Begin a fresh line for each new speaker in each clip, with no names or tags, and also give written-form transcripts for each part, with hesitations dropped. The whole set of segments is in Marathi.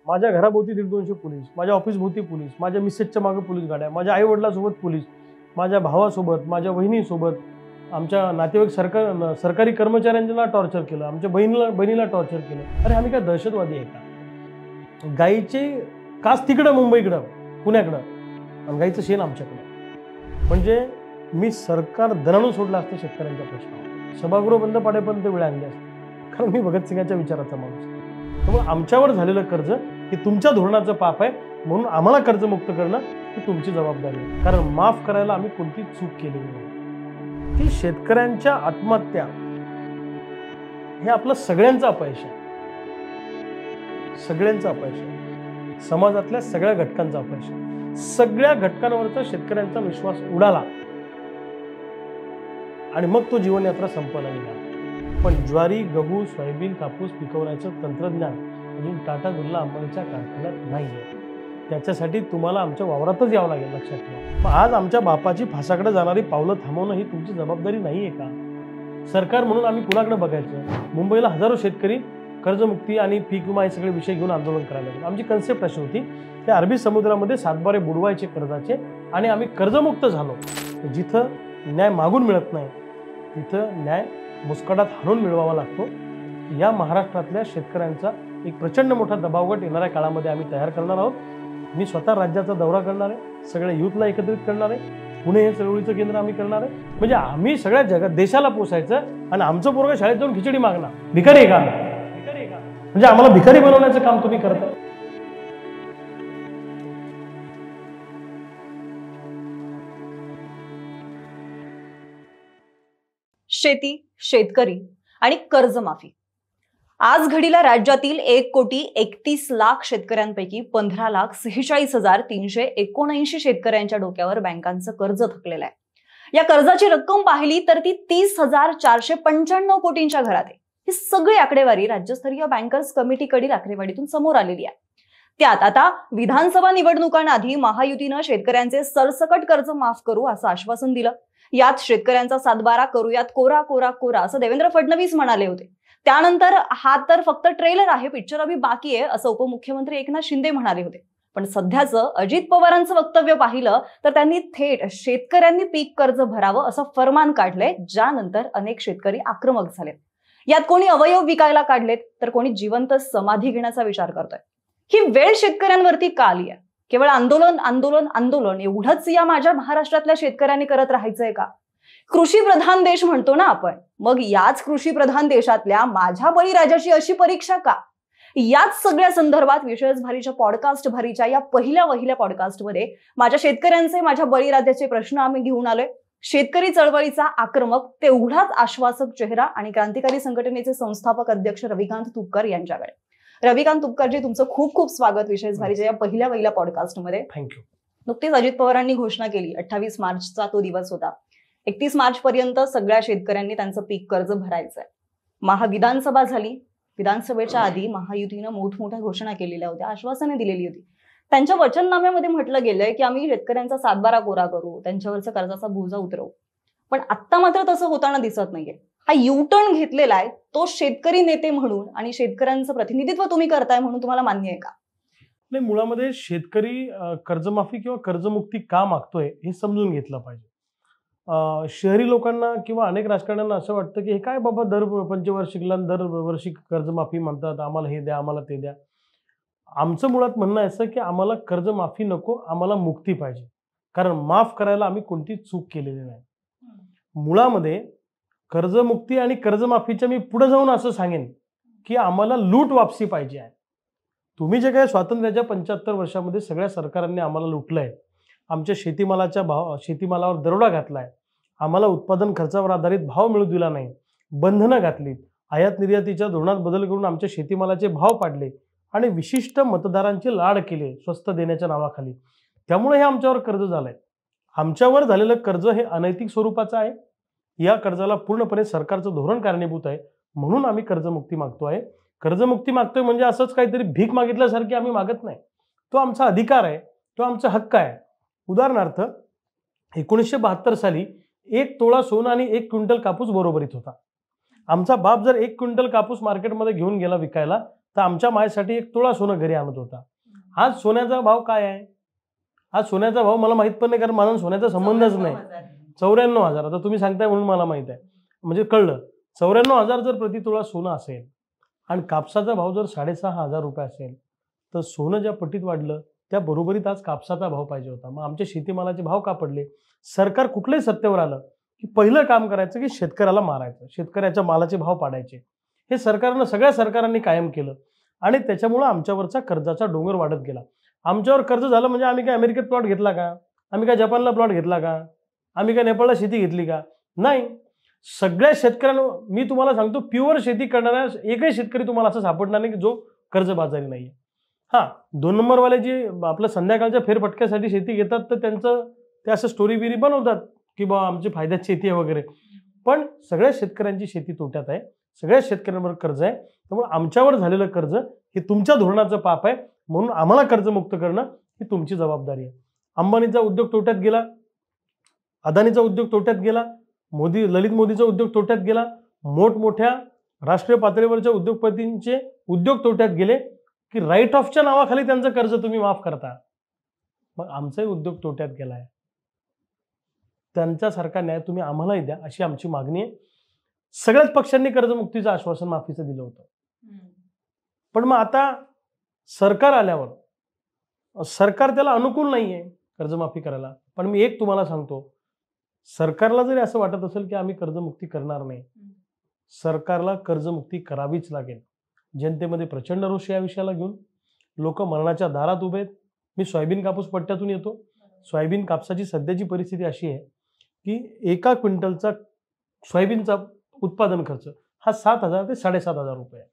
माझ्या घराभोवती 150-200 पोलीस, माझ्या ऑफिसभोवती पोलीस, माझ्या मिसेसच्या मागे पोलीस गाड्या, माझ्या आई वडिलांसोबत पोलीस, माझ्या भावासोबत, माझ्या बहिणीसोबत, आमच्या नातेवाईक सरकारी कर्मचाऱ्यांना टॉर्चर केलं, आमच्या बहिणीला टॉर्चर केलं. अरे आम्ही काय दहशतवादी आहे का? गाईचे कास तिकडं मुंबईकडं पुण्याकडं आणि गाईचं शेण आमच्याकडं. म्हणजे मी सरकार दणाणून सोडलं असतं शेतकऱ्यांच्या प्रश्नावर, सभागृह बंद पाडेपर्यंत वेळ आणली असते, कारण मी भगतसिंगाच्या विचाराचा माणूस. त्यामुळे आमच्यावर झालेलं कर्ज हे तुमच्या धोरणाचं पाप आहे, म्हणून आम्हाला कर्जमुक्त करणं ही तुमची जबाबदारी आहे. कारण माफ करायला आम्ही कोणती चूक केलेली नाही. की शेतकऱ्यांच्या आत्महत्या हे आपलं सगळ्यांचं अपयश आहे, सगळ्यांचं अपयश आहे, समाजातल्या सगळ्या घटकांचा अपयश आहे. सगळ्या घटकांवरचा शेतकऱ्यांचा विश्वास उडाला आणि मग तो जीवनयात्रा संपायला निघाला. पण ज्वारी, गहू, सोयाबीन, कापूस पिकवण्याचं तंत्रज्ञान अजून टाटा बिर्ला अंबानीच्या कारखान्यात नाही आहे. त्याच्यासाठी तुम्हाला आमच्या वावरातच यावं लागेल, लक्षात ठेवा. मग आज आमच्या बापाची फासाकडे जाणारी पावलं थांबवणं ही तुमची जबाबदारी नाही आहे का? सरकार म्हणून आम्ही कुणाकडे बघायचं? मुंबईला हजारो शेतकरी कर्जमुक्ती आणि पीक विमा हे सगळे विषय घेऊन आंदोलन करायला लागले. आमची कन्सेप्ट अशी होती की अरबी समुद्रामध्ये सातबारे बुडवायचे कर्जाचे आणि आम्ही कर्जमुक्त झालो. जिथं न्याय मागून मिळत नाही तिथं न्याय मुस्कटात हाणून मिळवावा लागतो. या महाराष्ट्रातल्या शेतकऱ्यांचा एक प्रचंड मोठा दबावगट येणाऱ्या काळामध्ये आम्ही तयार करणार आहोत. मी स्वतः राज्याचा दौरा करणार आहे, सगळ्या युथला एकत्रित करणार आहे, पुणे हे चळवळीचं केंद्र आम्ही करणार आहे. म्हणजे आम्ही सगळ्या जगात देशाला पोसायचं आणि आमचं पोरगं शाळेत जाऊन खिचडी मागणार. भिकारी आहे का? म्हणजे आम्हाला भिकारी बनवण्याचं काम तुम्ही करता.
शेती, शेतकरी आणि कर्जमाफी. आज घडीला राज्यातील 1,31,00,000 शेतकऱ्यांपैकी 15,46,379 शेतकऱ्यांच्या डोक्यावर बँकांचं कर्ज थकलेलं आहे. या कर्जाची रक्कम पाहिली तर ती 30,495 कोटींच्या घरात आहे. ही सगळी आकडेवारी राज्यस्तरीय बँकर्स कमिटीकडील आकडेवारीतून समोर आलेली आहे. त्यात आता विधानसभा निवडणुकांआधी महायुतीनं शेतकऱ्यांचे सरसकट कर्ज माफ करू असं आश्वासन दिलं. यात शेतकऱ्यांचा सातबारा करूयात, कोरा कोरा कोरा असं देवेंद्र फडणवीस म्हणाले होते. त्यानंतर हा तर फक्त ट्रेलर आहे, पिक्चर अभी बाकी आहे असं उपमुख्यमंत्री एकनाथ शिंदे म्हणाले होते. पण सध्याचं अजित पवारांचं वक्तव्य पाहिलं तर त्यांनी थेट शेतकऱ्यांनी पीक कर्ज भरावं असं फरमान काढलंय, ज्यानंतर अनेक शेतकरी आक्रमक झालेत. यात कोणी अवयव विकायला काढलेत तर कोणी जिवंत समाधी घेण्याचा विचार करतोय. ही वेळ शेतकऱ्यांवरती का आली आहे? केवळ आंदोलन आंदोलन आंदोलन एवढंच या माझ्या महाराष्ट्रातल्या शेतकऱ्यांनी करत राहायचंय का? कृषी प्रधान देश म्हणतो ना आपण, मग याच कृषी प्रधान देशातल्या माझ्या बळीराजाची अशी परीक्षा का? याच सगळ्या संदर्भात विशेष भारीच्या पॉडकास्ट भारीच्या या पहिल्या पॉडकास्टमध्ये माझ्या शेतकऱ्यांचे, माझ्या बळीराजाचे प्रश्न आम्ही घेऊन आलोय. शेतकरी चळवळीचा आक्रमक तेवढाच आश्वासक चेहरा आणि क्रांतिकारी संघटनेचे संस्थापक अध्यक्ष रविकांत तुपकर यांच्याकडे. रविकांत तुपकरजी, तुमचं खूप खूप स्वागत विशेष भारीच्या या पहिल्या पॉडकास्टमध्ये.
थँक्यू.
नुकतीच अजित पवारांनी घोषणा केली, 28 मार्चचा तो दिवस होता. 31 मार्च पर्यंत सगळ्या शेतकऱ्यांनी त्यांचं पीक कर्ज भरायचंय. विधानसभा झाली. विधानसभेच्या आधी महायुतीनं मोठमोठ्या घोषणा केलेल्या होत्या, आश्वासने दिलेली होती. त्यांच्या वचननाम्यामध्ये म्हटलं गेलंय की आम्ही शेतकऱ्यांचा सातबारा कोरा करू, त्यांच्यावरचा कर्जाचा बोजा उतरवू. पण आता मात्र तसं होताना दिसत नाहीये. हा युटर्न घेतलेला आहे तो शेतकरी नेते म्हणून आणि शेतकऱ्यांचं प्रतिनिधित्व तुम्ही करताय म्हणून तुम्हाला मान्य आहे का?
नाही, मुळामध्ये शेतकरी कर्जमाफी किंवा कर्जमुक्ती का मागतोय हे समजून घेतलं पाहिजे. शहरी लोकांना किंवा अनेक राजकारण्यांना असं वाटतं की हे काय बाबा दर पंचवार्षिकला दरवर्षी कर्जमाफी म्हणतात, आम्हाला हे द्या, आम्हाला ते द्या. आमचं मुळात म्हणणं असं की आम्हाला कर्जमाफी नको, आम्हाला मुक्ती पाहिजे. कारण माफ करायला आम्ही कोणती चूक केलेली नाही. मुळामध्ये कर्जमुक्ती आणि कर्जमाफीच्या मी पुढे जाऊन असं सांगेन की आम्हाला लूट वापसी पाहिजे आहे. तुम्ही जे काही स्वातंत्र्याच्या 75 वर्षामध्ये सगळ्या सरकारांनी आम्हाला लुटलंय, आमच्या शेतीमालावर दरोडा घातलाय, आम्हाला उत्पादन खर्चावर आधारित भाव मिळू दिला नाही, बंधनं घातलीत, आयात निर्यातीच्या धोरणात बदल करून आमच्या शेतीमालाचे भाव पाडले आणि विशिष्ट मतदारांचे लाड केले स्वस्त देण्याच्या नावाखाली. त्यामुळे हे आमच्यावर कर्ज झालंय. आमच्यावर झालेलं कर्ज हे अनैतिक स्वरूपाचं आहे. या कर्जाला पूर्णपणे सरकारचं धोरण कारणीभूत आहे, म्हणून आम्ही कर्जमुक्ती मागतोय. कर्जमुक्ती मागतोय म्हणजे असंच काहीतरी भीक मागितल्यासारखी आम्ही मागत नाही. तो आमचा अधिकार आहे, तो आमचा हक्क आहे. उदाहरणार्थ 1972 साली 1 तोळा सोनं आणि 1 क्विंटल कापूस बरोबरीत होता. आमचा बाप जर 1 क्विंटल कापूस मार्केटमध्ये घेऊन गेला विकायला तर आमच्या मायेसाठी 1 तोळा सोनं घरी आणत होता. आज सोन्याचा भाव काय आहे? आज सोन्याचा भाव मला माहित पण नाही, कारण माझा सोन्याचा संबंधच नाही. 94,000. आता तुम्ही सांगताय म्हणून मला माहित आहे, म्हणजे कळलं. 94,000 जर प्रति तोळा सोनं असेल आणि कापसाचा भाव जर 6,500 रुपये असेल, तर सोनं ज्या पटीत वाढलं त्या बरोबरीत आज कापसाचा भाव पाहिजे होता. मग आमच्या शेतीमालाचे भाव का पडले? सरकार कुठल्याही सत्तेवर आलं की पहिलं काम करायचं की शेतकऱ्याला मारायचं, शेतकऱ्याच्या मालाचे भाव पाडायचे. हे सरकारनं, सगळ्या सरकारांनी कायम केलं आणि त्याच्यामुळं आमच्यावरचा कर्जाचा डोंगर वाढत गेला. आमच्यावर कर्ज झालं म्हणजे आम्ही काय अमेरिकेत प्लॉट घेतला का? आम्ही काय जपानला प्लॉट घेतला का? आम्ही काय नेपाळला शेती घेतली का? नाही. सगळ्या शेतकऱ्यांना मी तुम्हाला सांगतो, प्युअर शेती करणारा एकही शेतकरी तुम्हाला असं सापडणार नाही की जो कर्जबाजारी नाहीये. हां, 2 नंबरवाले जे आपलं संध्याकाळच्या फेरफटक्यासाठी शेती घेतात, तर त्यांचं ते असं स्टोरी बिरी बनवतात की बा आमची फायद्यात शेती आहे वगैरे. पण सगळ्या शेतकऱ्यांची शेती तोट्यात आहे, सगळ्या शेतकऱ्यांवर कर्ज आहे. त्यामुळे आमच्यावर झालेलं कर्ज हे तुमच्या धोरणाचं पाप आहे, म्हणून आम्हाला कर्जमुक्त करणं ही तुमची जबाबदारी आहे. अंबानीचा उद्योग तोट्यात गेला, अदानीचा उद्योग तोट्यात गेला, ललित मोदीचा उद्योग तोट्यात गेला, मोठमोठ्या राष्ट्रीय पातळीवरच्या उद्योगपतींचे उद्योग तोट्यात गेले की राईट ऑफच्या नावाखाली त्यांचं कर्ज तुम्ही माफ करता. मग आमचाही उद्योग तोट्यात गेलाय. त्यांच्यासारखा न्याय तुम्ही आम्हालाही द्या, अशी आमची मागणी आहे. सगळ्याच पक्षांनी कर्जमुक्तीचं आश्वासन माफीचं दिलं होतं. पण मग आता सरकार आल्यावर सरकार त्याला अनुकूल नाहीये कर्जमाफी करायला. पण मी एक तुम्हाला सांगतो, सरकारला जरी असं वाटत असेल की आम्ही कर्जमुक्ती करणार नाही, सरकारला कर्जमुक्ती करावीच लागेल. जनतेमध्ये प्रचंड रोष या विषयाला घेऊन लोक मरणाच्या दारात उभे आहेत. मी सोयाबीन कापूस पट्ट्यातून येतो. सोयाबीन कापसाची सध्याची परिस्थिती अशी आहे की 1 क्विंटलचा सोयाबीनचा उत्पादन खर्च हा 7,000 ते 7,500 रुपये आहे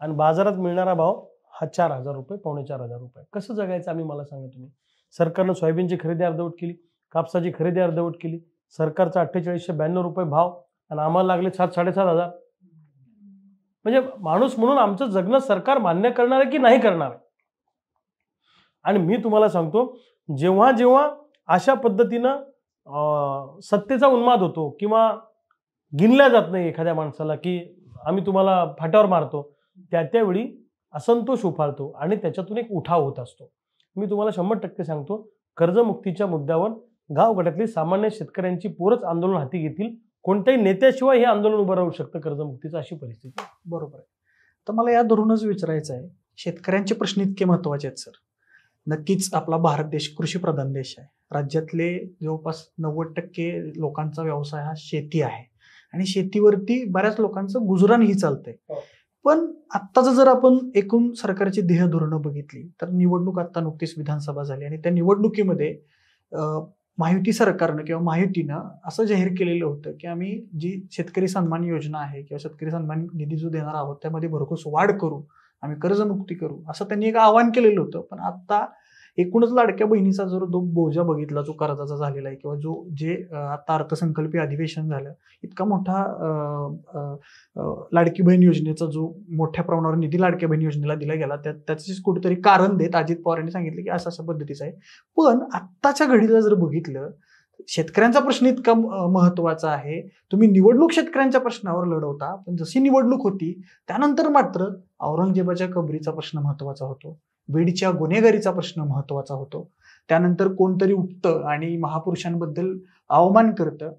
आणि बाजारात मिळणारा भाव हा 4,000 रुपये, 4,500 रुपये. कसं जगायचं आम्ही, मला सांगा तुम्ही. सरकारनं सोयाबीनची खरेदी अर्धवट केली, कापसाची खरेदी अर्धवट केली. सरकारचा 4892 रुपये भाव आणि आम्हाला लागले 7,000-7,500. म्हणजे माणूस म्हणून आमचं जगणं सरकार मान्य करणार आहे की नाही करणार आहे? आणि मी तुम्हाला सांगतो, जेव्हा जेव्हा अशा पद्धतीनं सत्तेचा उन्माद होतो किंवा गिनल्या जात नाही एखाद्या माणसाला की आम्ही तुम्हाला फाट्यावर मारतो, त्यावेळी असंतोष उफाळतो आणि त्याच्यातून एक उठाव होत असतो. मी तुम्हाला 100% सांगतो, कर्जमुक्तीच्या मुद्द्यावर गावगड्यातली सामान्य शेतकऱ्यांची पोरच आंदोलन हाती घेतील. कोणत्याही नेत्याशिवाय हे आंदोलन उभं राहू शकतं कर्जमुक्तीचं, अशी परिस्थिती.
बरोबर आहे. तर मला या धरूनच विचारायचं आहे, शेतकऱ्यांचे प्रश्न इतके महत्वाचे आहेत सर. नक्कीच आपला भारत देश कृषीप्रधान देश आहे. राज्यातले जवळपास 90% लोकांचा व्यवसाय हा शेती आहे आणि शेतीवरती बऱ्याच लोकांचं गुजरानही चालतंय. पण आत्ताचं जर आपण एकूण सरकारची ध्येय धोरणं बघितली तर निवडणूक आता नुकतीच विधानसभा झाली आणि त्या निवडणुकीमध्ये महायुती सरकारनं किंवा महायुतीनं असं जाहीर केलेलं होतं की आम्ही जी शेतकरी सन्मान योजना आहे किंवा शेतकरी सन्मान निधी जो देणार आहोत त्यामध्ये भरघोस वाढ करू, आम्ही कर्जमुक्ती करू, असं त्यांनी एक आवाहन केलेलं होतं. पण आता एकूणच लाडक्या बहिणीचा जो बोजा बघितला, जो कर्जाचा झालेला आहे किंवा जे आता अर्थसंकल्पीय अधिवेशन झालं, इतका मोठा लाडकी बहीण योजनेचा जो मोठ्या प्रमाणावर निधी लाडक्या बहीण योजनेला दिला गेला, त्याचीच कुठेतरी कारण देत अजित पवार यांनी सांगितलं की अशा पद्धतीचं आहे. पण आत्ताच्या घडीला जर बघितलं, शेतकऱ्यांचा प्रश्न इतका महत्वाचा आहे, तुम्ही निवडणूक शेतकऱ्यांच्या प्रश्नावर लढवता, पण जशी निवडणूक होती त्यानंतर मात्र औरंगजेबाच्या कबरीचा प्रश्न महत्वाचा होतो, बीडच्या गुन्हेगारीचा प्रश्न महत्वाचा होतो, त्यानंतर कोणतरी उठतं आणि महापुरुषांबद्दल अवमान करतं.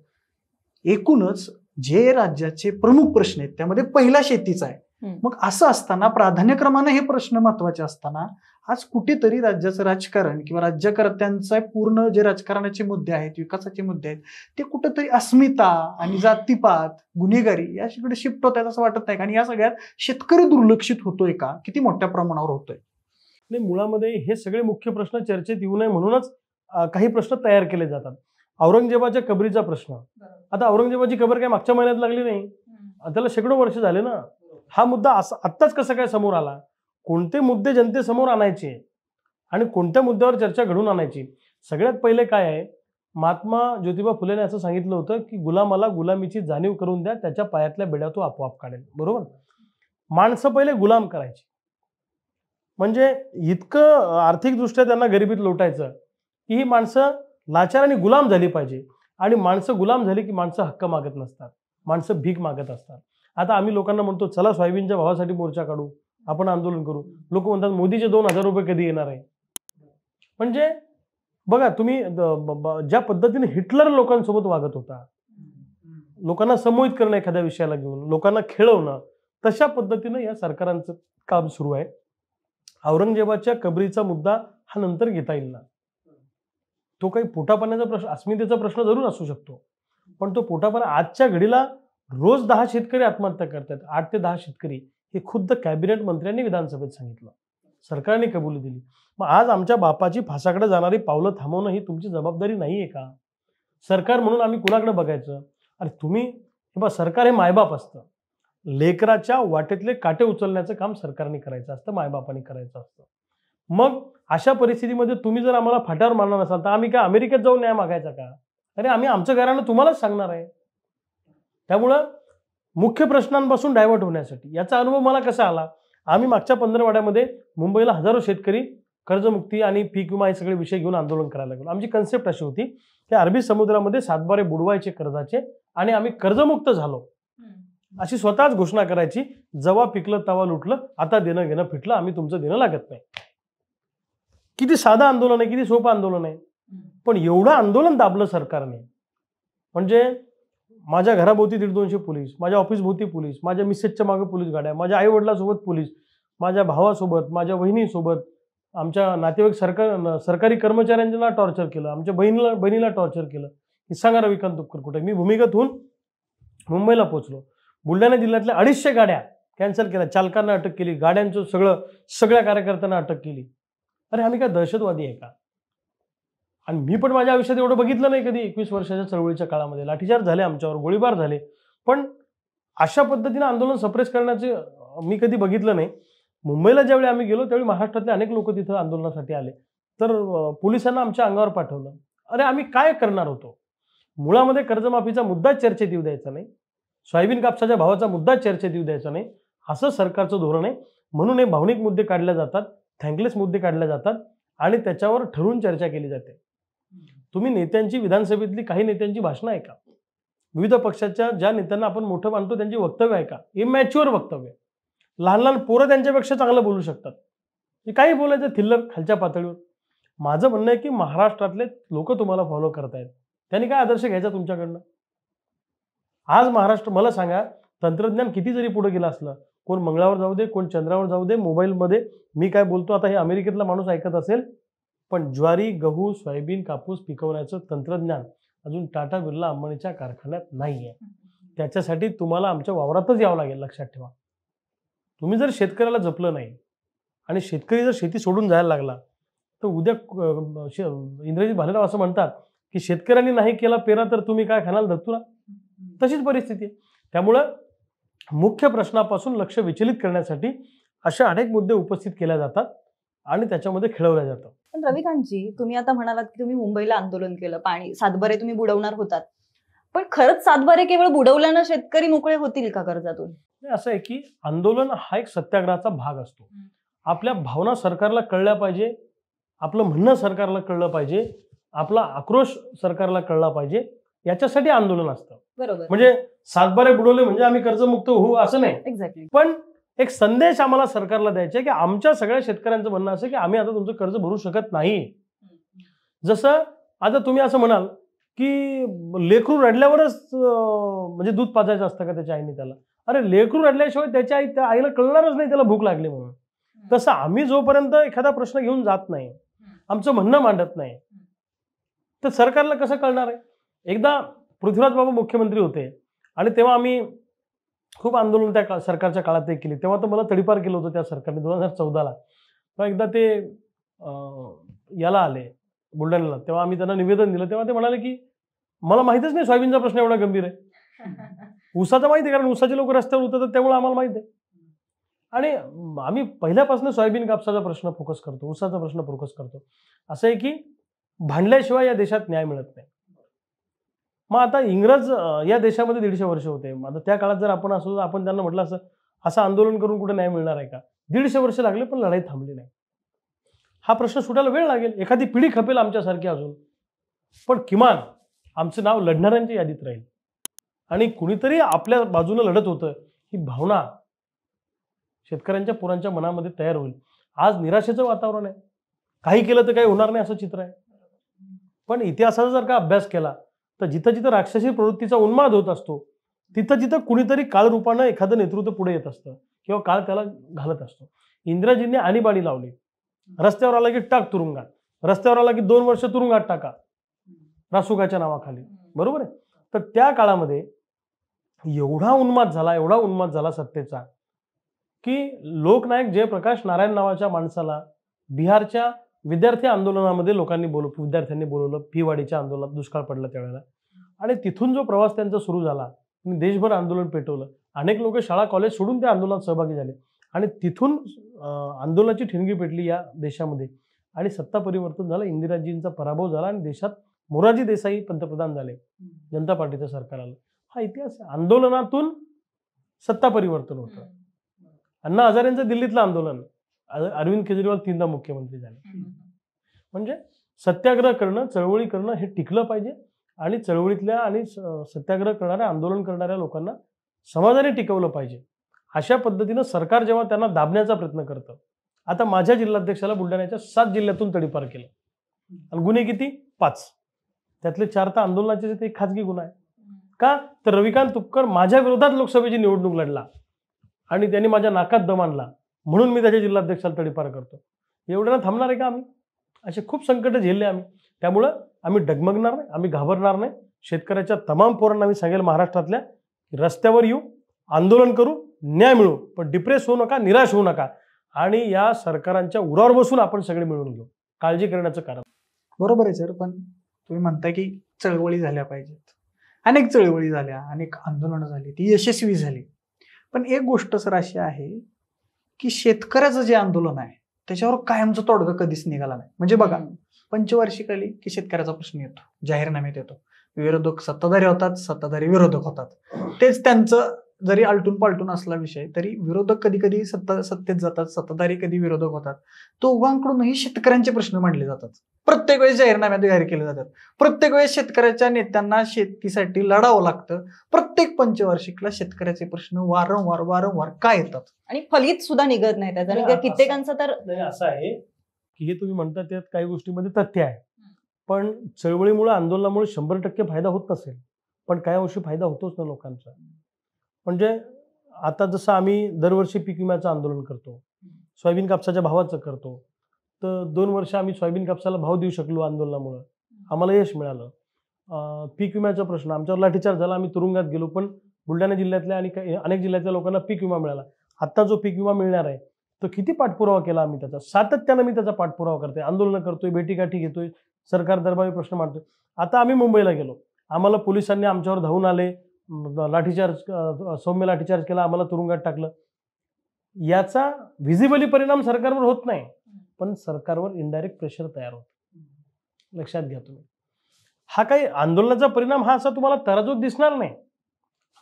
एकूणच जे राज्याचे प्रमुख प्रश्न आहेत त्यामध्ये पहिला शेतीचा आहे. मग असं असताना प्राधान्यक्रमाने हे प्रश्न महत्वाचे असताना आज कुठेतरी राज्याचं राजकारण किंवा राज्यकर्त्यांचा पूर्ण जे राजकारणाचे मुद्दे आहेत, विकासाचे मुद्दे आहेत, ते कुठेतरी अस्मिता आणि जातीपात, गुन्हेगारी याकडे शिफ्ट होत आहेत असं वाटत नाही. आणि या सगळ्यात शेतकरी दुर्लक्षित होतोय का, किती मोठ्या प्रमाणावर होतोय?
नाही, मुळामध्ये हे सगळे मुख्य प्रश्न चर्चेत येऊ नये म्हणूनच काही प्रश्न तयार केले जातात. औरंगजेबाच्या कबरीचा प्रश्न, आता औरंगजेबाची कबर काय मागच्या महिन्यात लागली नाही, त्याला शेकडो वर्ष झाले ना. हा मुद्दा आत्ताच कसं काय समोर आला? कोणते मुद्दे जनतेसमोर आणायचे आणि कोणत्या मुद्द्यावर चर्चा घडून आणायची? सगळ्यात पहिले काय आहे, महात्मा ज्योतिबा फुलेने असं सांगितलं होतं की गुलामाला गुलामीची जाणीव करून द्या, त्याच्या पायातल्या बेड्या तो आपोआप काढेल. बरोबर? माणसं पहिले गुलाम करायची, म्हणजे इतकं आर्थिकदृष्ट्या त्यांना गरिबीत लोटायचं की ही माणसं लाचार आणि गुलाम झाली पाहिजे. आणि माणसं गुलाम झाली की माणसं हक्क मागत नसतात, माणसं भीक मागत असतात. आता आम्ही लोकांना म्हणतो चला सोयाबीनच्या भावासाठी मोर्चा काढू, आपण आंदोलन करू. लोक म्हणतात मोदीचे 2,000 रुपये कधी येणार आहे. म्हणजे बघा तुम्ही ज्या पद्धतीने हिटलर लोकांसोबत वागत होता, लोकांना संमोहित करणं एखाद्या विषयाला घेऊन, लोकांना खेळवणं, तशा पद्धतीनं या सरकारांचं काम सुरू आहे. औरंगजेबाच्या कबरीचा मुद्दा हा नंतर घेता येईल ना. तो काही पोटापाण्याचा प्रश्न, अस्मितेचा प्रश्न जरूर असू शकतो, पण तो पोटापाण्या आजच्या घडीला रोज 10 शेतकरी आत्महत्या करतात. 8 ते 10 शेतकरी हे खुद्द कॅबिनेट मंत्र्यांनी विधानसभेत सांगितलं, सरकारने कबुली दिली. मग आज आमच्या बापाची फासाकडे जाणारी पावलं थांबवणं ही तुमची जबाबदारी नाहीये का? सरकार म्हणून आम्ही कुणाकडे बघायचं? अरे तुम्ही सरकार हे मायबाप असतं. लेकराच्या वाटेतले काटे उचलण्याचं काम सरकारने करायचं असतं, मायबापाने करायचं असतं. मग अशा परिस्थितीमध्ये तुम्ही जर आम्हाला फाट्यावर मारणार असाल तर आम्ही काय अमेरिकेत जाऊन न्याय मागायचा का? अरे आम्ही आमचं घरानं तुम्हालाच सांगणार आहे. त्यामुळं मुख्य प्रश्नांपासून डायव्हर्ट होण्यासाठी याचा अनुभव मला कसा आला? आम्ही मागच्या 15 मुंबईला हजारो शेतकरी कर्जमुक्ती आणि पीक विमा हे सगळे विषय घेऊन आंदोलन करायला लागलो. आमची कन्सेप्ट अशी होती की अरबी समुद्रामध्ये 7 बारे बुडवायचे कर्जाचे आणि आम्ही कर्जमुक्त झालो अशी स्वतःच घोषणा करायची. जेव्हा पिकलं तेव्हा लुटलं, आता देणं घेणं फिटलं, आम्ही तुमचं देणं लागत नाही. किती साधं आंदोलन आहे, किती सोपं आंदोलन आहे. पण एवढं आंदोलन दाबलं सरकारने. म्हणजे माझ्या घराभोवती 150-200 पोलीस, माझ्या ऑफिस भोवती पोलीस, माझ्या मिसेसच्या मागे पोलीस गाड्या, माझ्या आई वडिलांसोबत पोलीस, माझ्या भावासोबत, माझ्या बहिणीसोबत, आमच्या नातेवाईक सरकारी कर्मचाऱ्यांना टॉर्चर केलं, आमच्या बहिणीला टॉर्चर केलं. हे सांगा रविकांत तुपकर कुठे? मी भूमिगत होऊन मुंबईला पोहोचलो. बुलढाणा जिल्ह्यातल्या 250 गाड्या कॅन्सल केल्या, चालकांना अटक केली, गाड्यांचं सगळ्या कार्यकर्त्यांना अटक केली. अरे आम्ही काय दहशतवादी आहे का? आणि मी पण माझ्या आयुष्यात एवढं बघितलं नाही कधी. 21 वर्षाच्या चळवळीच्या काळामध्ये लाठीचार्ज झाले, आमच्यावर गोळीबार झाले, पण अशा पद्धतीने आंदोलन सप्रेस करण्याचे मी कधी बघितलं नाही. मुंबईला ज्यावेळी आम्ही गेलो त्यावेळी महाराष्ट्रातले अनेक लोक तिथं आंदोलनासाठी आले, तर पोलिसांना आमच्या अंगावर पाठवलं. अरे आम्ही काय करणार होतो? मुळामध्ये कर्जमाफीचा मुद्दा चर्चेत येऊ द्यायचा नाही, सोयाबीन कापसाच्या भावाचा मुद्दा चर्चेत येऊ द्यायचा नाही, असं सरकारचं धोरण आहे. म्हणून हे भावनिक मुद्दे काढले जातात, थँकलेस मुद्दे काढले जातात आणि त्याच्यावर ठरवून चर्चा केली जाते. तुम्ही नेत्यांची, विधानसभेतली काही नेत्यांची भाषणं ऐका, विविध पक्षाच्या ज्या नेत्यांना आपण मोठं मानतो त्यांची वक्तव्य ऐका, इमॅच्युअर वक्तव्य. लहान लहान पोरं त्यांच्यापेक्षा चांगलं बोलू शकतात. हे काही बोलायचं थिल्लर खालच्या पातळीवर. माझं म्हणणं आहे की महाराष्ट्रातले लोक तुम्हाला फॉलो करतायत, त्यांनी काय आदर्श घ्यायचा तुमच्याकडनं? आज महाराष्ट्र, मला सांगा, तंत्रज्ञान किती जरी पुढे गेलं असलं, कोण मंगळावर जाऊ दे, कोण चंद्रावर जाऊ दे, मोबाईलमध्ये मी काय बोलतो आता हे अमेरिकेतला माणूस ऐकत असेल, पण ज्वारी, गहू, सोयाबीन, कापूस पिकवण्याचं तंत्रज्ञान अजून टाटा, बिर्ला, अंबानीच्या कारखान्यात नाही आहे. त्याच्यासाठी तुम्हाला आमच्या वावरातच यावं लागेल, लक्षात ठेवा. तुम्ही जर शेतकऱ्याला जपलं नाही आणि शेतकरी जर शेती सोडून जायला लागला तर उद्या इंद्रजित भालेराव असं म्हणतात की शेतकऱ्यांनी नाही केला पेरा तर तुम्ही काय खाणार धतुरा. तशीच परिस्थिती आहे. त्यामुळं मुख्य प्रश्नापासून लक्ष विचलित करण्यासाठी अशा अनेक मुद्दे उपस्थित केल्या जातात आणि त्याच्यामध्ये खेळवल्या जातात.
पण रविकांतजी, तुम्ही आता म्हणालात की तुम्ही मुंबईला आंदोलन केलं, पाणी 7 बारे तुम्ही बुडवणार होतात, पण खरंच 7 बारे केवळ बुडवल्यानं शेतकरी मोकळे होतील का कर्जातून?
असं आहे की आंदोलन हा एक सत्याग्रहाचा भाग असतो. आपल्या भावना सरकारला कळल्या पाहिजे, आपलं म्हणणं सरकारला कळलं पाहिजे, आपला आक्रोश सरकारला कळला पाहिजे, याच्यासाठी आंदोलन असतं.
बरोबर.
म्हणजे 7 बारे बुडवले म्हणजे आम्ही कर्जमुक्त होऊ असं नाही.
एक्झॅक्टली.
पण एक संदेश आम्हाला सरकारला द्यायचा आहे की आमच्या सगळ्या शेतकऱ्यांचं म्हणणं असं की आम्ही आता तुमचं कर्ज भरू शकत नाही. जसं आता तुम्ही असं म्हणाल की लेकरू रडल्यावरच म्हणजे दूध पाजायचं असतं का त्याच्या आईने त्याला? अरे लेकरू रडल्याशिवाय त्याच्या त्या आईला कळणारच नाही त्याला भूक लागली म्हणून. तसं आम्ही जोपर्यंत एखादा प्रश्न घेऊन जात नाही, आमचं म्हणणं मांडत नाही, तर सरकारला कसं कळणार आहे? एकदा पृथ्वीराज बाबा मुख्यमंत्री होते आणि तेव्हा आम्ही खूप आंदोलन त्या सरकारच्या काळात केली. तेव्हा तर मला तडीपार केलं होतं त्या सरकारने 2014ला. तेव्हा एकदा ते याला आले बुलढाण्याला, तेव्हा आम्ही त्यांना निवेदन दिलं. तेव्हा ते म्हणाले की मला माहितच नाही सोयाबीनचा प्रश्न एवढा गंभीर आहे. ऊसाचा माहिती आहे, कारण ऊसाचे लोक रस्त्यावर उतरतात त्यामुळे आम्हाला माहिती आहे. आणि आम्ही पहिल्यापासून सोयाबीन कापसाचा प्रश्न फोकस करतो, ऊसाचा प्रश्न फोकस करतो. असं आहे की भांडल्याशिवाय या देशात न्याय मिळत नाही. मग आता इंग्रज या देशामध्ये 150 वर्ष होते. आता त्या काळात जर आपण असो, आपण त्यांना म्हटलं असं आंदोलन करून कुठे न्याय मिळणार आहे का? 150 वर्ष लागले पण लढाई थांबली नाही. हा प्रश्न सुटायला वेळ लागेल, एखादी पिढी खपेल आमच्यासारखी अजून, पण किमान आमचं नाव लढणाऱ्यांच्या यादीत राहील आणि कुणीतरी आपल्या बाजूने लढत होतं ही भावना शेतकऱ्यांच्या पोरांच्या मनामध्ये तयार होईल. आज निराशेचं वातावरण आहे, काही केलं तर काही होणार नाही असं चित्र आहे. पण इतिहासाचा जर का अभ्यास केला तर जिथं जिथं राक्षसी प्रवृत्तीचा उन्माद होत असतो तिथं जिथं कुणीतरी काळरूपानं एखादं नेतृत्व पुढे येत असतं किंवा काळ त्याला घालत असतो. इंदिराजींनी आणीबाणी लावली, रस्त्यावर आला की टाक तुरुंगात, रस्त्यावर आला की 2 वर्ष तुरुंगात टाका रासुकाच्या नावाखाली, बरोबर आहे. तर त्या काळामध्ये एवढा उन्माद झाला सत्तेचा की लोकनायक जयप्रकाश नारायण नावाच्या माणसाला बिहारच्या विद्यार्थी आंदोलनामध्ये विद्यार्थ्यांनी बोलवलं, फीवाढीच्या आंदोलनात दुष्काळ पडला त्यावेळेला, आणि तिथून जो प्रवास त्यांचा सुरू झाला, देशभर आंदोलन पेटवलं, अनेक लोक शाळा कॉलेज सोडून त्या आंदोलनात सहभागी झाले आणि तिथून आंदोलनाची ठिणगी पेटली या देशामध्ये आणि सत्ता परिवर्तन झालं, इंदिराजींचा पराभव झाला आणि देशात मोरारजी देसाई पंतप्रधान झाले, जनता पार्टीचं सरकार आलं. हा इतिहास आहे. आंदोलनातून सत्ता परिवर्तन होतं. अण्णा हजारेंचं दिल्लीतलं आंदोलन, अरविंद केजरीवाल 3दा मुख्यमंत्री झाले. म्हणजे सत्याग्रह करणं, चळवळी करणं हे टिकलं पाहिजे आणि चळवळीतल्या आणि सत्याग्रह करणाऱ्या, आंदोलन करणाऱ्या लोकांना समाजाने टिकवलं पाहिजे. अशा पद्धतीनं सरकार जेव्हा त्यांना दाबण्याचा प्रयत्न करतं, आता माझ्या जिल्हाध्यक्षाला बुलढाण्याच्या 7 जिल्ह्यातून तडीपार केलं आणि गुन्हे किती? 5, त्यातले 4 तर आंदोलनाचे, ते खाजगी गुन्हा आहे. का तर रविकांत तुपकर माझ्या विरोधात लोकसभेची निवडणूक लढला आणि त्यांनी माझ्या नाकात दम आणला म्हणून मी त्याच्या जिल्हाध्यक्षाला तडीपार करतो. एवढ्याला थांबणार आहे का आम्ही? असे खूप संकट झेलले आम्ही. त्यामुळं आम्ही डगमगणार नाही, आम्ही घाबरणार नाही. शेतकऱ्याच्या तमाम पोरांना मी सांगेल महाराष्ट्रातल्या, रस्त्यावर येऊ, आंदोलन करू, न्याय मिळू, पण डिप्रेस होऊ नका, निराश होऊ नका आणि या सरकारांच्या उरावर बसून आपण सगळे मिळून घेऊ. काळजी करण्याचं कारण.
बरोबर आहे सर, पण तुम्ही म्हणता की चळवळी झाल्या पाहिजेत. अनेक चळवळी झाल्या, अनेक आंदोलनं झाली, ती यशस्वी झाली. पण एक गोष्ट सर अशी आहे की शेतकऱ्याचं जे आंदोलन आहे त्याच्यावर कायमचा तोडगा कधीच निघाला नाही. म्हणजे बघा, पंचवार्षिक आली की शेतकऱ्याचा प्रश्न येतो, जाहीरनाम्यात येतो, विरोधक सत्ताधारी होतात, सत्ताधारी विरोधक होतात. तेच त्यांचं जरी आलटून पालटून असला विषय तरी विरोधक कधी कधी सत्तेत जातात, सत्ताधारी कधी विरोधक होतात. दोघांकडूनही शेतकऱ्यांचे प्रश्न मांडले जातात. प्रत्येक वेळेस जाहीरनाम्यात जाहीर केले जातात. प्रत्येक वेळेस शेतकऱ्याच्या नेत्यांना शेतीसाठी लढावं लागतं. प्रत्येक पंचवार्षिकला शेतकऱ्याचे प्रश्न वारंवार काय येतात
आणि फलित सुद्धा निघत नाही त्याचा. कित्येकांचं तर
असं आहे की हे तुम्ही म्हणता त्यात काही गोष्टीमध्ये तथ्य आहे, पण चळवळीमुळे, आंदोलनामुळे 100% फायदा होत नसेल, पण काही अंशी फायदा होतोच ना लोकांचा. म्हणजे आता जसं आम्ही दरवर्षी पीक विम्याचं आंदोलन करतो, सोयाबीन कापसाच्या भावाचं करतो, तर 2 वर्ष आम्ही सोयाबीन कापसाला भाव देऊ शकलो आंदोलनामुळं, आम्हाला यश मिळालं. पीक विम्याचा प्रश्न, आमच्यावर लाठीचार्ज झाला, आम्ही तुरुंगात गेलो, पण बुलढाणा जिल्ह्यातल्या आणि अनेक जिल्ह्यातल्या लोकांना पीक विमा मिळाला. आता जो पीक विमा मिळणार आहे तो किती पाठपुरावा केला आम्ही त्याचा, सातत्यानं मी त्याचा पाठपुरावा करतोय, आंदोलन करतोय, भेटीगाठी घेतोय, सरकार दरबारी प्रश्न मांडतोय. आता आम्ही मुंबईला गेलो, आम्हाला पोलिसांनी आमच्यावर धावून आले, सौम्य लाठीचार्ज केला, आम्हाला तुरुंगात टाकलं. याचा व्हिजिबली परिणाम सरकारवर होत नाही, पण सरकारवर इनडायरेक्ट प्रेशर तयार होतं. लक्षात घ्या तुम्ही. हा काही आंदोलनाचा परिणाम हा असा तुम्हाला तराजूत दिसणार नाही,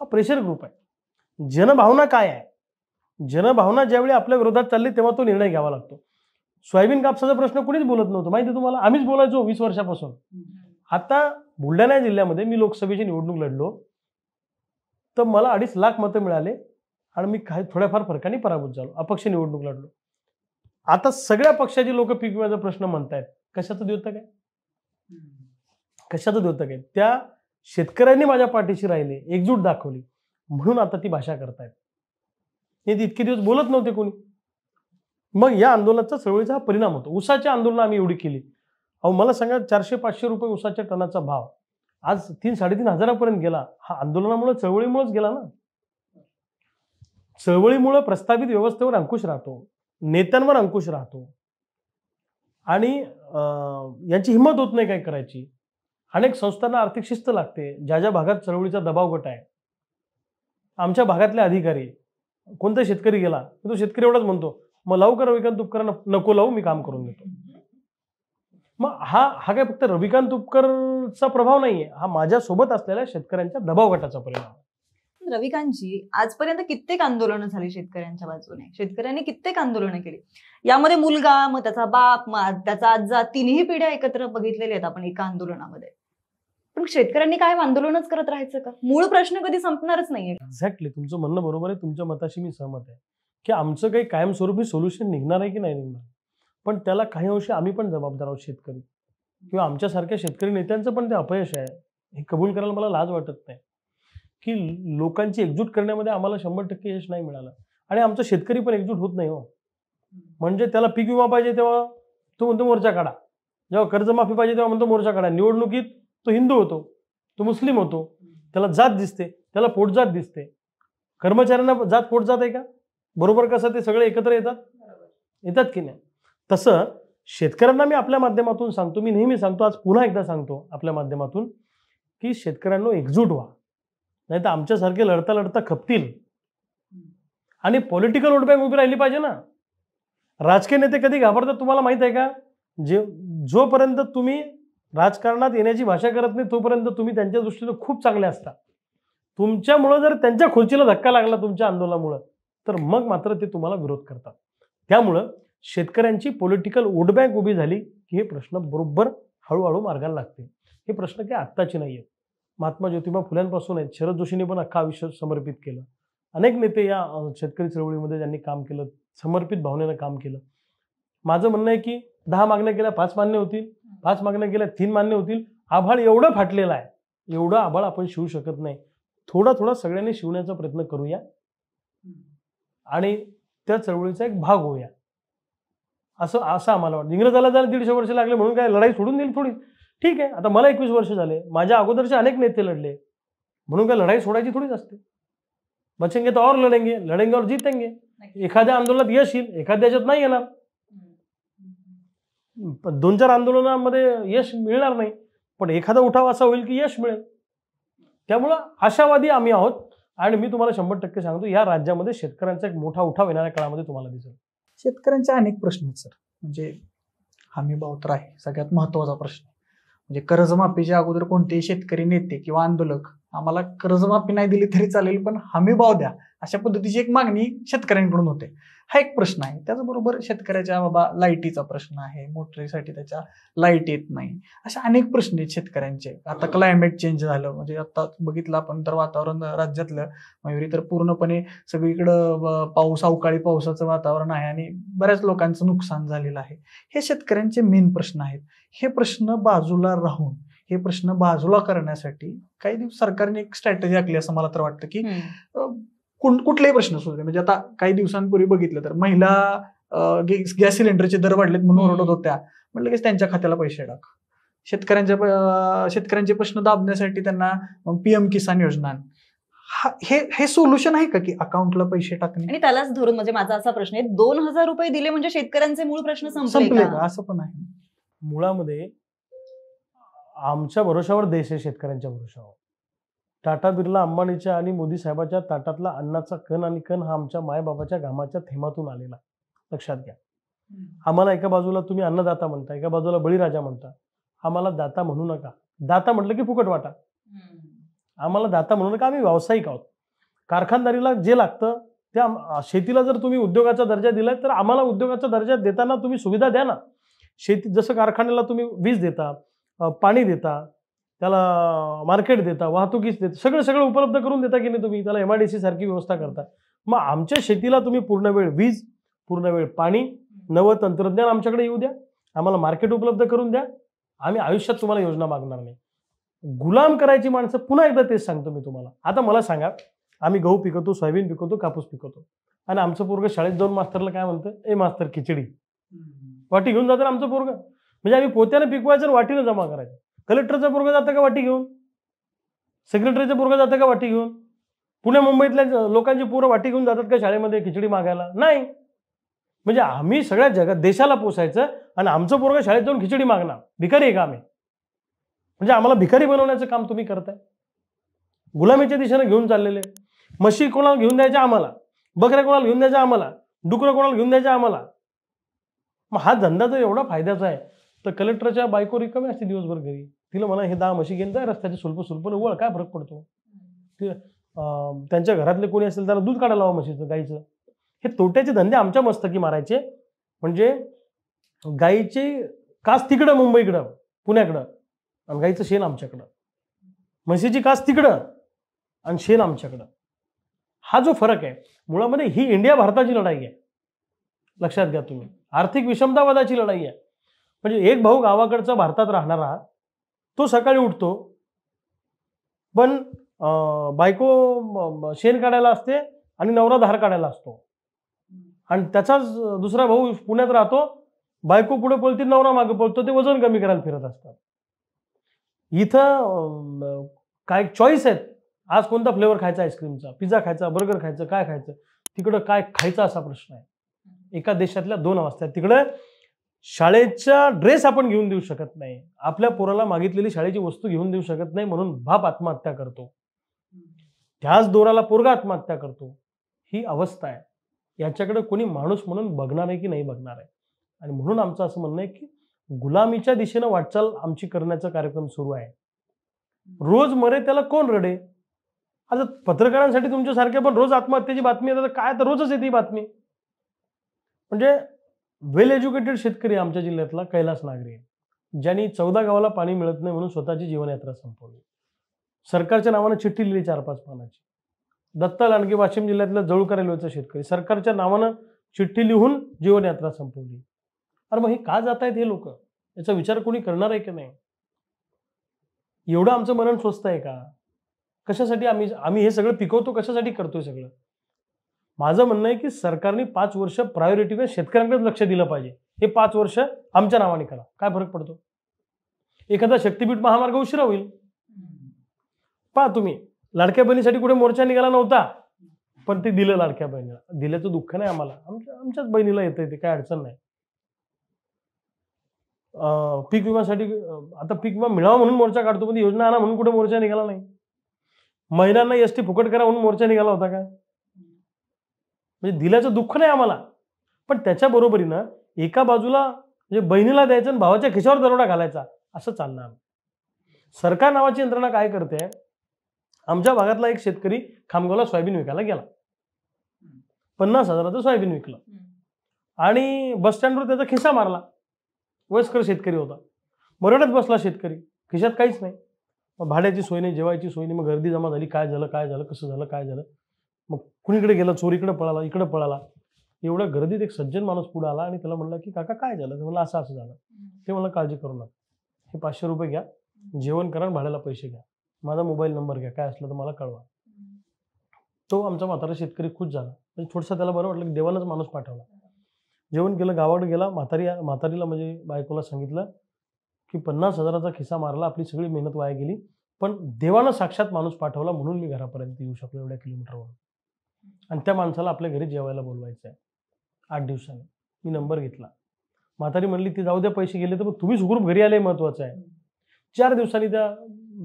हा प्रेशर ग्रुप आहे. जनभावना काय आहे? जनभावना ज्यावेळी आपल्या विरोधात चालली तेव्हा तो निर्णय घ्यावा लागतो. सोयाबीन कापसाचा प्रश्न कोणीच बोलत नव्हतं, माहिती तुम्हाला, आम्हीच बोलायचो 20 वर्षापासून. आता बुलढाणा जिल्ह्यामध्ये मी लोकसभेची निवडणूक लढलो तर मला 2.5 लाख मतं मिळाले आणि मी काही थोड्याफार फरकाने पराभूत झालो, अपक्ष निवडणूक लढलो. आता सगळ्या पक्षाची लोक पीक विम्याचा प्रश्न म्हणतायत. कशाचं द्योतक आहे? कशाचं द्योतक आहे? त्या शेतकऱ्यांनी माझ्या पाठीशी राहिले, एकजूट दाखवली म्हणून आता ती भाषा करतायत. हे इतके दिवस बोलत नव्हते कोणी. मग या आंदोलनाचा चळवळीचा हा परिणाम होतो. ऊसाची आंदोलन आम्ही एवढी केली. अहो मला सांगा, 400-500 रुपये ऊसाच्या टनाचा भाव आज 3-3.5 हजारापर्यंत गेला. हा आंदोलनामुळे, चळवळीमुळेच गेला ना. चळवळीमुळे प्रस्तावित व्यवस्थेवर अंकुश राहतो, नेत्यांवर अंकुश राहतो आणि यांची हिंमत होत नाही काय करायची. अनेक संस्थांना आर्थिक शिस्त लागते. ज्या ज्या भागात चळवळीचा दबाव गट आहे, आमच्या भागातले अधिकारी, कोणता शेतकरी गेला तो शेतकरी एवढाच म्हणतो, मग लावू का रविकांत तुपकरांना? नको लावू, मी काम करून देतो. मग हा काय फक्त रविकांत तुपकरचा प्रभाव नाहीये, हा माझ्यासोबत असलेल्या शेतकऱ्यांच्या दबाव गटाचा परिणाम.
रविकांतजी, आजपर्यंत कित्येक आंदोलनं झाली शेतकऱ्यांच्या बाजूने, शेतकऱ्यांनी कित्येक आंदोलनं केली. यामध्ये मुलगा, मग त्याचा बाप, मग त्याचा आजा, तिन्ही पिढ्या एकत्र बघितलेल्या आहेत आपण एका आंदोलनामध्ये. पण शेतकऱ्यांनी काय आंदोलनच करत राहायचं का? मूळ प्रश्न कधी संपणारच नाहीये.
एक्झॅक्टली, तुमचं म्हणणं बरोबर आहे, तुमच्या मताशी मी सहमत आहे की आमचं काही कायमस्वरूपी सोल्युशन निघणार आहे की नाही निघणार, पण त्याला काही अंशी आम्ही पण जबाबदार आहोत, शेतकरी किंवा आमच्यासारख्या शेतकरी नेत्यांचं पण ते अपयश आहे, हे कबूल करायला मला लाज वाटत नाही की लोकांची एकजूट करण्यामध्ये आम्हाला 100% यश नाही मिळालं. आणि आमचा शेतकरी पण एकजूट होत नाही हो. म्हणजे त्याला पीक विमा पाहिजे तेव्हा तो म्हणतो मोर्चा काढा, जेव्हा कर्जमाफी पाहिजे तेव्हा म्हणतो मोर्चा काढा. निवडणुकीत तो हिंदू होतो, तो मुस्लिम होतो, त्याला जात दिसते, त्याला पोटजात दिसते. कर्मचाऱ्यांना जात पोटजात आहे का? बरोबर कसं ते सगळे एकत्र येतात की नाही? तसं शेतकऱ्यांना मी आपल्या माध्यमातून सांगतो, मी नेहमी सांगतो, आज पुन्हा एकदा सांगतो आपल्या माध्यमातून, की शेतकऱ्यांनो एकजूट व्हा, नाही तर आमच्यासारखे लढता लढता खपतील. आणि पॉलिटिकल वोट बँक उभी राहिली पाहिजे ना. राजकीय नेते कधी घाबरतात तुम्हाला माहित आहे का? जोपर्यंत तुम्ही राजकारणात येण्याची भाषा करत नाही तोपर्यंत तुम्ही त्यांच्या दृष्टीने खूप चांगले असता. तुमच्यामुळं जर त्यांच्या खुर्चीला धक्का लागला तुमच्या आंदोलनामुळं, तर मग मात्र ते तुम्हाला विरोध करतात. त्यामुळं शेतकऱ्यांची पॉलिटिकल वोट बँक उभी झाली की हे प्रश्न बरोबर हळूहळू मार्गाला लागतील. हे प्रश्न काही आत्ताचे नाही आहेत, महात्मा ज्योतिबा फुल्यांपासून आहेत. शरद जोशींनी पण अख्खं आयुष्य समर्पित केलं. अनेक नेते या शेतकरी चळवळीमध्ये ज्यांनी काम केलं, समर्पित भावनेनं काम केलं. माझं म्हणणं आहे की 10 मागण्या केल्या 5 मान्य होतील, 5 मागण्या केल्या 3 मान्य होतील. आभाळ एवढं फाटलेलं आहे, एवढं आभाळ आपण शिवू शकत नाही. थोडा थोडा सगळ्यांनी शिवण्याचा प्रयत्न करूया आणि त्या चळवळीचा एक भाग होऊया, असं आम्हाला वाटतं. इंग्रजाला जर 150 वर्ष लागले म्हणून काय लढाई सोडून दिली थोडी? ठीक आहे, आता मला 21 वर्ष झाले, माझ्या अगोदरचे अनेक नेते लढले म्हणून काय लढाई सोडायची थोडीच असते. बचेंगे तो और लढेंगे और जीतेंगे. एखाद्या आंदोलनात यश येईल, एखाद्या याच्यात नाही येणार. 2-4 आंदोलनामध्ये यश मिळणार नाही, पण एखादा उठाव असा होईल की यश मिळेल. त्यामुळं आशावादी आम्ही आहोत आणि मी तुम्हाला 100% सांगतो, या राज्यामध्ये शेतकऱ्यांचा एक मोठा उठाव येणाऱ्या काळामध्ये तुम्हाला दिसेल.
शेतकऱ्यांचे अनेक प्रश्न आहेत सर. म्हणजे हमी भाव तर आहे सगळ्यात महत्वाचा प्रश्न. म्हणजे कर्जमाफीच्या अगोदर कोणतेही शेतकरी नेते किंवा आंदोलक आम्हाला कर्जमाफी नाही दिली तरी चालेल पण हमी भाव द्या, अशा पद्धतीची एक मागणी शेतकऱ्यांकडून होते. हा एक प्रश्न आहे. त्याचबरोबर शेतकऱ्याच्या बाबा लाईटीचा प्रश्न आहे, मोटरीसाठी त्याच्या लाईट येत नाही, अशा अनेक प्रश्न आहेत शेतकऱ्यांचे. आता क्लायमेट चेंज झालं, म्हणजे आता बघितलं आपण तर वातावरण राज्यातलं मयुरी तर पूर्णपणे सगळीकडं पाऊस, अवकाळी पावसाचं वातावरण आहे आणि बऱ्याच लोकांचं नुकसान झालेलं आहे. हे शेतकऱ्यांचे मेन प्रश्न आहेत. हे प्रश्न बाजूला राहून हे प्रश्न बाजूला करण्यासाठी काही दिवस सरकारने एक स्ट्रॅटेजी आखली असं मला तर वाटतं की कुठलेही प्रश्न सुरू. म्हणजे आता काही दिवसांपूर्वी बघितलं तर महिला गॅस सिलेंडरचे दर वाढलेत म्हणून ओरडत होत्या, म्हटलं की त्यांच्या खात्याला पैसे टाक. शेतकऱ्यांचे प्रश्न दाबण्यासाठी त्यांना PM किसान योजना, हे सोल्युशन आहे का की अकाउंटला पैसे टाकणे?
आणि त्यालाच धरून म्हणजे माझा असा प्रश्न आहे, 2000 रुपये दिले म्हणजे शेतकऱ्यांचे मूळ प्रश्न संपले का?
असं पण आहे.
मुळामध्ये आमच्या भरोशावर देश आहे, शेतकऱ्यांच्या भरोशावर. टाटा बिर्ला अंबानीच्या आणि मोदी साहेबाच्या ताटातला अन्नाचा कण आणि कण हा आमच्या मायबाबाच्या घामाच्या थेंबातून आलेला, लक्षात घ्या. आम्हाला एका बाजूला तुम्ही अन्नदाता म्हणता, एका बाजूला बळीराजा म्हणता. आम्हाला दाता म्हणू नका. दाता म्हटलं की फुकट वाटा. आम्हाला दाता म्हणू नका, आम्ही व्यावसायिक आहोत. कारखानदारीला जे लागतं त्या शेतीला जर तुम्ही उद्योगाचा दर्जा दिलाय तर आम्हाला उद्योगाचा दर्जा देताना तुम्ही सुविधा द्या ना. शेती जसं कारखान्याला तुम्ही वीज देता, पाणी देता, त्याला मार्केट देता, वाहतुकीच देता, सगळं उपलब्ध करून देता की नाही तुम्ही, त्याला MIDC सारखी व्यवस्था करता. मग आमच्या शेतीला तुम्ही पूर्ण वेळ वीज, पूर्ण वेळ पाणी, नवं तंत्रज्ञान आमच्याकडे येऊ द्या, आम्हाला मार्केट उपलब्ध करून द्या. आम्ही आयुष्यात तुम्हाला योजना मागणार नाही. गुलाम करायची माणसं, पुन्हा एकदा तेच सांगतो मी तुम्हाला. आता मला सांगा, आम्ही गहू पिकवतो, सोयाबीन पिकवतो, कापूस पिकवतो आणि आमचं पोरगं शाळेत जाऊन मास्तरला काय म्हणतं, ए मास्तर खिचडी, वाटी घेऊन जातं आमचं पोरगं. म्हणजे आम्ही पोत्यानं पिकवायचं आणि वाटीनं जमा करायचं. कलेक्टरचं पोरगं जातं का वाटी घेऊन? सेक्रेटरीचं पोरगं जातं का वाटी घेऊन? पुणे मुंबईतल्या लोकांची पोरं वाटी घेऊन जातात का शाळेमध्ये खिचडी मागायला? नाही. म्हणजे आम्ही सगळ्या जगात देशाला पोसायचं आणि आमचं पोरगं शाळेत जाऊन खिचडी मागणार. भिकारी आहे का आम्ही? म्हणजे आम्हाला भिकारी बनवण्याचं काम तुम्ही करताय. गुलामीच्या दिशेने घेऊन चाललेले. म्हशी कोणाला घेऊन द्यायच्या आम्हाला, बकऱ्या कोणाला घेऊन द्यायच्या आम्हाला, डुकरं कोणाला घेऊन द्यायच्या आम्हाला. मग हा धंदा जर एवढा फायद्याचा आहे तर कलेक्टरच्या बायको रिकामी असते दिवसभर घरी. तिला म्हणा हे 10 म्हशी घेऊन जाय रस्त्याचे सुलप वळ, काय फरक पडतो? त्यांच्या घरातले कोणी असेल त्याला दूध काढायला लावा म्हशीचं, गाईचं. हे तोट्याचे धंदे आमच्या मस्तकी मारायचे. म्हणजे गाईची कास तिकडं मुंबईकडं, पुण्याकडं, आणि गाईचं शेण आमच्याकडं. म्हशीची कास तिकडं आणि शेण आमच्याकडं. हा जो फरक आहे मुळामध्ये ही इंडिया भारताची लढाई आहे. लक्षात घ्या तुम्ही, आर्थिक विषमतावादाची लढाई आहे. म्हणजे एक भाऊ गावाकडचा भारतात राहणारा तो सकाळी उठतो पण बायको शेण काढायला असते आणि नवरा धार काढायला असतो, आणि त्याचाच दुसरा भाऊ पुण्यात राहतो, बायको पुढे पळते नवरा मागे पळतो, ते वजन कमी करायला फिरत असतात. इथं काय चॉईस आहेत, आज कोणता फ्लेवर खायचा, आईस्क्रीमचा, पिझ्झा खायचा, बर्गर खायचं, काय खायचं, तिकडं काय खायचं असा प्रश्न आहे. एका देशातल्या दोन अवस्था आहेत. तिकडे शाळेचा ड्रेस आपण घेऊन देऊ शकत नाही, आपल्या पोराला मागितलेली शाळेची वस्तू घेऊन देऊ शकत नाही म्हणून बाप आत्महत्या करतो, त्याच दोराला पोरगा आत्महत्या करतो. ही अवस्था आहे. याच्याकडे कोणी माणूस म्हणून बघणार आहे की नाही बघणार आहे. आणि म्हणून आमचं असं म्हणणं आहे की गुलामीच्या दिशेनं वाटचाल आमची करण्याचा कार्यक्रम सुरू आहे. रोज मरे त्याला कोण रडे. आता पत्रकारांसाठी तुमच्यासारख्या पण रोज आत्महत्येची बातमी येतात, काय तर रोजच येते ही बातमी. म्हणजे वेल एज्युकेटेड शेतकरी आमच्या जिल्ह्यातला कैलास नागरी आहे, ज्यांनी 14 गावाला पाणी मिळत नाही म्हणून स्वतःची जीवनयात्रा संपवली. सरकारच्या नावानं चिठ्ठी लिहिली 4-5 पानाची. दत्ता लांडगे वाशिम जिल्ह्यातल्या जळूकर रेल्वेचा शेतकरी सरकारच्या नावानं चिठ्ठी लिहून जीवनयात्रा संपवली. अरे मग हे का जात आहेत हे लोक, याचा विचार कोणी करणार आहे की नाही. एवढं आमचं मरण स्वस्त आहे का. कशासाठी आम्ही हे सगळं पिकवतो, कशासाठी करतोय सगळं. माझं म्हणणं आहे की सरकारने 5 वर्ष प्रायोरिटीने शेतकऱ्यांकडेच लक्ष दिलं पाहिजे. हे 5 वर्ष आमच्या नावाने करा, काय फरक पडतो. एखादा शक्तीपीठ महामार्ग उशिरा होईल. पहा तुम्ही, लाडक्या बहिणीसाठी कुठे मोर्चा निघाला नव्हता, पण ते दिलं लाडक्या बहिणीला. दिल्याचं दुःख नाही आम्हाला, आमच्याच बहिणीला येतं, ते काय अडचण नाही. पीक विम्यासाठी आता पीक विमा मिळावा म्हणून मोर्चा काढतो, पण योजना आणा म्हणून कुठे मोर्चा निघाला नाही. महिलांना एसटी फुकट करा म्हणून मोर्चा निघाला होता का. म्हणजे दिल्याचं दुःख नाही आम्हाला, पण त्याच्या बरोबरीनं एका बाजूला म्हणजे बहिणीला द्यायचं आणि भावाच्या खिशावर दरोडा घालायचा, असं चालणार. सरकार नावाची यंत्रणा काय करते. आमच्या भागातला एक शेतकरी खामगावला सोयाबीन विकायला गेला, 50,000चं सोयाबीन विकलं आणि बस स्टँडवर त्याचा खिसा मारला. वयस्कर शेतकरी होता, मरडत बसला शेतकरी, खिशात काहीच नाही. मग भाड्याची सोय नाही, जेवायची सोय नाही. मग गर्दी जमा झाली, काय झालं कसं झालं काय झालं. मग कुणीकडे गेला, चोरीकडे पळाला, इकडे पळाला. एवढ्या गर्दीत एक सज्जन माणूस पुढे आला आणि त्याला म्हणला की काका काय झालं. ते म्हणलं असं झालं. ते मला काळजी करू नका, हे 500 रुपये घ्या, जेवण करा, भाड्याला पैसे घ्या, माझा मोबाईल नंबर घ्या, काय असलं तर मला कळवा. तो आमचा म्हातारा शेतकरी खुश झाला. म्हणजे थोडंसं त्याला बरं वाटलं की देवानंच माणूस पाठवला. जेवण केलं, गावाकडे गेला. म्हातारीला म्हणजे बायकोला सांगितलं की 50,000चा खिसा मारला, आपली सगळी मेहनत वाया गेली, पण देवानं साक्षात माणूस पाठवला म्हणून मी घरापर्यंत येऊ शकलो एवढ्या किलोमीटरवरून. आणि त्या माणसाला आपल्या घरी जेवायला बोलवायचं आहे 8 दिवसांनी. मी नंबर घेतला. म्हातारी म्हणली ती जाऊ द्या, पैसे गेले तर तुम्ही सुखरूप घरी आले महत्वाचं आहे. 4 दिवसांनी त्या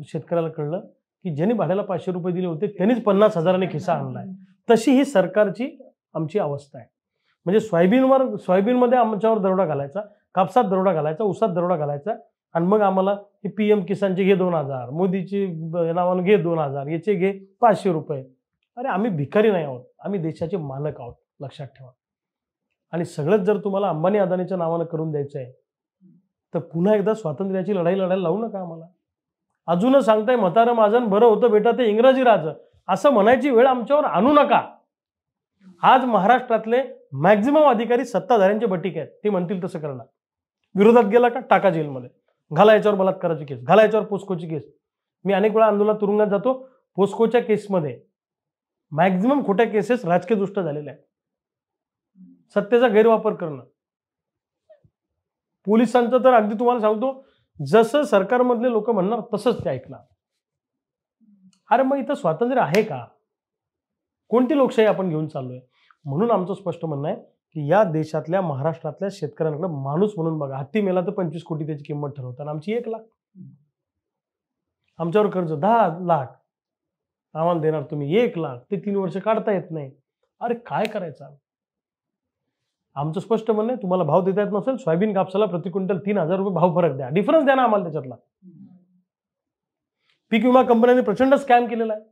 शेतकऱ्याला कळलं की ज्यांनी भाड्याला 500 रुपये दिले होते त्यांनीच 50,000ने खिसा आणलाय. तशी ही सरकारची आमची अवस्था आहे. म्हणजे सोयाबीनमध्ये आमच्यावर दरोडा घालायचा, कापसात दरोडा घालायचा, ऊसात दरोडा घालायचा, आणि मग आम्हाला हे PM किसानचे घे 2,000, मोदीची नावानं घे 2,000, याचे घे 500 रुपये. अरे आम्ही भिकारी नाही आहोत, आम्ही देशाचे मालक आहोत, लक्षात ठेवा. आणि सगळंच जर तुम्हाला अंबानी अदानीच्या नावानं करून द्यायचं आहे तर पुन्हा एकदा स्वातंत्र्याची लढाई लढायला लावू नका आम्हाला. अजूनच सांगताय म्हातारं माझं बरं होतं बेटा ते इंग्रजी राज, असं म्हणायची वेळ आमच्यावर आणू नका. आज महाराष्ट्रातले मॅक्झिमम अधिकारी सत्ताधाऱ्यांचे बटीक आहेत, ते म्हणतील तसं करणार. विरोधात गेला का टाका जेलमध्ये, घाला याच्यावर बलात्काराची केस, घाला याच्यावर पोस्कोची केस. मी अनेक वेळा आंदोलनात तुरुंगात जातो. पोस्कोच्या केसमध्ये मॅक्झिमम खोट्या केसेस राजकीय दृष्ट्या झालेल्या आहेत. सत्तेचा गैरवापर करणं. पोलिसांचं तर अगदी तुम्हाला सांगतो, जसं सरकारमधले लोक म्हणणार तसंच ते ऐकणार. अरे मग इथं स्वातंत्र्य आहे का. कोणती लोकशाही आपण घेऊन चाललोय. म्हणून आमचं स्पष्ट म्हणणं आहे की या देशातल्या महाराष्ट्रातल्या शेतकऱ्यांकडे माणूस म्हणून बघा. हत्ती मेला तर 25 कोटी त्याची किंमत ठरवतात, आमची 1 लाख. आमच्यावर कर्ज 10 लाख आम्हाला देणार तुम्ही, 1 लाख. ते 3 वर्ष काढता येत नाही. अरे काय करायचं. आमचं स्पष्ट म्हणणं आहे, तुम्हाला भाव देता येत नसेल, सोयाबीन कापसाला प्रति क्विंटल 3,000 रुपये भाव फरक द्या, डिफरन्स द्या ना आम्हाला त्याच्यातला. पीक विमा कंपन्यांनी प्रचंड स्कॅम केलेला आहे.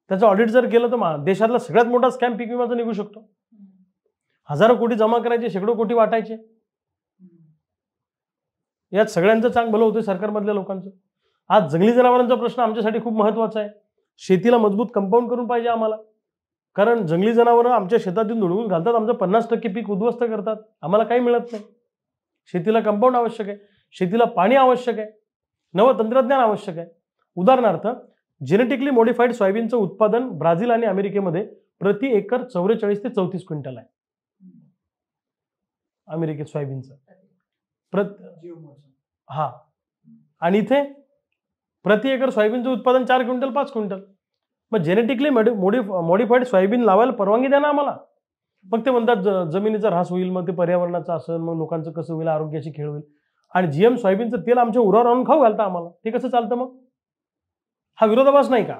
त्याचं ऑडिट जर केलं तर देशातला सगळ्यात मोठा स्कॅम पीक विमाचा निघू शकतो. हजारो कोटी जमा करायचे, शेकडो कोटी वाटायचे. यात सगळ्यांचं चांग भलं होतं सरकारमधल्या लोकांचं. आज जंगली जनावरांचा प्रश्न आमच्यासाठी खूप महत्वाचा आहे. शेतीला मजबूत कंपाऊंड करून पाहिजे आम्हाला, कारण जंगली जनावरं आमच्या शेतातून धुडगूस घालतात, आमचं 50% पीक उद्ध्वस्त करतात, आम्हाला काही मिळत नाही. शेतीला कंपाऊंड आवश्यक आहे, शेतीला पाणी आवश्यक आहे, नवं तंत्रज्ञान आवश्यक आहे. उदाहरणार्थ जेनेटिकली मॉडिफाईड सोयाबीनचं उत्पादन ब्राझील आणि अमेरिकेमध्ये प्रति एकर 44 ते 34 क्विंटल आहे. अमेरिकेत सोयाबीनचं हा, आणि इथे प्रति एकर सोयाबीनचं उत्पादन 4 क्विंटल 5 क्विंटल. मग जेनेटिकली मॉडिफाईड सोयाबीन लावायला परवानगी द्या ना आम्हाला. मग ते म्हणतात जमिनीचा ऱ्हास होईल, मग ते पर्यावरणाचं असेल, मग लोकांचं कसं होईल, आरोग्याची खेळ होईल, आणि GM सोयाबीनचं तेल आमच्या उरावर आणून खाऊ घालता आम्हाला. ते कसं चालतं मग? हा विरोधाभास नाही का?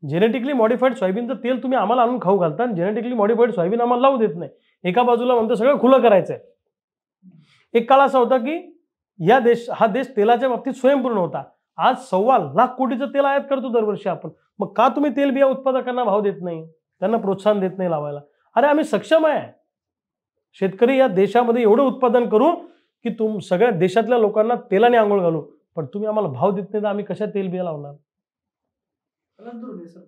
जेनेटिकली मॉडिफाईड सोयाबीनचं तेल तुम्ही आम्हाला आणून खाऊ घालता आणि जेनेटिकली मॉडिफाईड सोयाबीन आम्हाला लावू देत नाही. एका बाजूला म्हणतं सगळं खुलं करायचंय. एक काळ असा होता की हा देश तेलाच्या बाबतीत स्वयंपूर्ण होता. आज 1.25 लाख कोटीचं तेल आयात करतो दरवर्षी आपण. मग का तुम्ही तेलबिया उत्पादकांना भाव देत नाही, त्यांना प्रोत्साहन देत नाही लावायला? अरे आम्ही सक्षम आहे. शेतकरी या देशामध्ये एवढं उत्पादन करू की सगळ्या देशातल्या लोकांना तेलाने आंघोळ घालू, पण तुम्ही आम्हाला भाव देत नाही तर आम्ही कशा तेलबिया लावणार?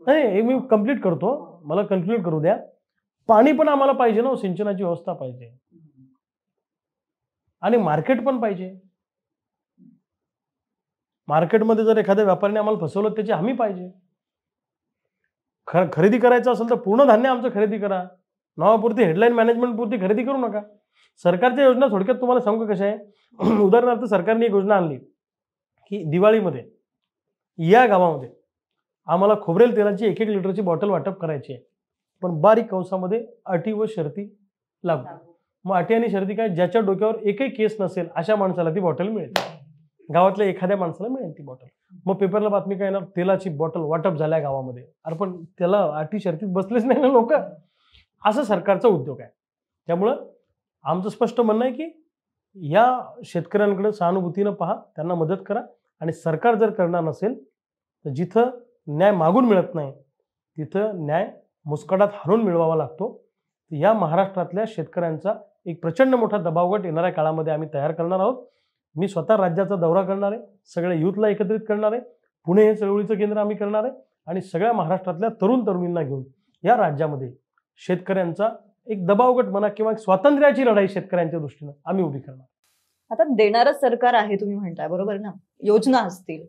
नाही, मी कंप्लीट करतो, मला कन्क्लूड करू द्या. पाणी पण आम्हाला पाहिजे ना, सिंचनाची व्यवस्था पाहिजे आणि मार्केट पण पाहिजे. मार्केटमध्ये जर एखाद्या व्यापाऱ्याने आम्हाला फसवलं त्याची हमी पाहिजे. खरेदी करायचं असेल तर पूर्ण धान्य आमचं खरेदी करा. नावापुरती हेडलाईन मॅनेजमेंट पुरती खरेदी करू नका. सरकारच्या योजना थोडक्यात तुम्हाला सांगू कशा आहे. उदाहरणार्थ सरकारने एक योजना आणली की दिवाळीमध्ये या गावामध्ये आम्हाला खोबरेल तेलाची 1-1 लिटरची बॉटल वाटप करायची आहे, पण बारीक कंसामध्ये अटी व शर्ती लागू. मग अटी आणि शर्ती काय? ज्याच्या डोक्यावर एकही केस नसेल अशा माणसाला ती बॉटल मिळेल, गावातल्या एखाद्या माणसाला मिळेल ती बॉटल. मग पेपरला बातमी काय येणार? तेलाची बॉटल वाटप झाल्या गावामध्ये. अरे पण त्याला अटी शर्तीत बसलेच नाही ना लोक. असं सरकारचा उद्योग आहे. त्यामुळं आमचं स्पष्ट म्हणणं आहे की या शेतकऱ्यांकडे सहानुभूतीनं पहा, त्यांना मदत करा, आणि सरकार जर करणार नसेल तर जिथं न्याय मागून मिळत नाही तिथं न्याय मुस्कटात हाणून मिळवावा लागतो. या महाराष्ट्रातल्या शेतकऱ्यांचा एक प्रचंड मोठा दबावगट येणाऱ्या काळामध्ये आम्ही तयार करणार आहोत. मी स्वतः राज्याचा दौरा करणार आहे, सगळ्या युथला एकत्रित करणार आहे, पुणे हे चळवळीचं केंद्र आम्ही करणार आहे, आणि सगळ्या महाराष्ट्रातल्या तरुण तरुणींना घेऊन या राज्यामध्ये शेतकऱ्यांचा एक दबावगट म्हणा किंवा एक स्वातंत्र्याची लढाई शेतकऱ्यांच्या दृष्टीनं आम्ही उभी करणार.
आता देणारं सरकार आहे तुम्ही म्हणताय, बरोबर ना? योजना असतील,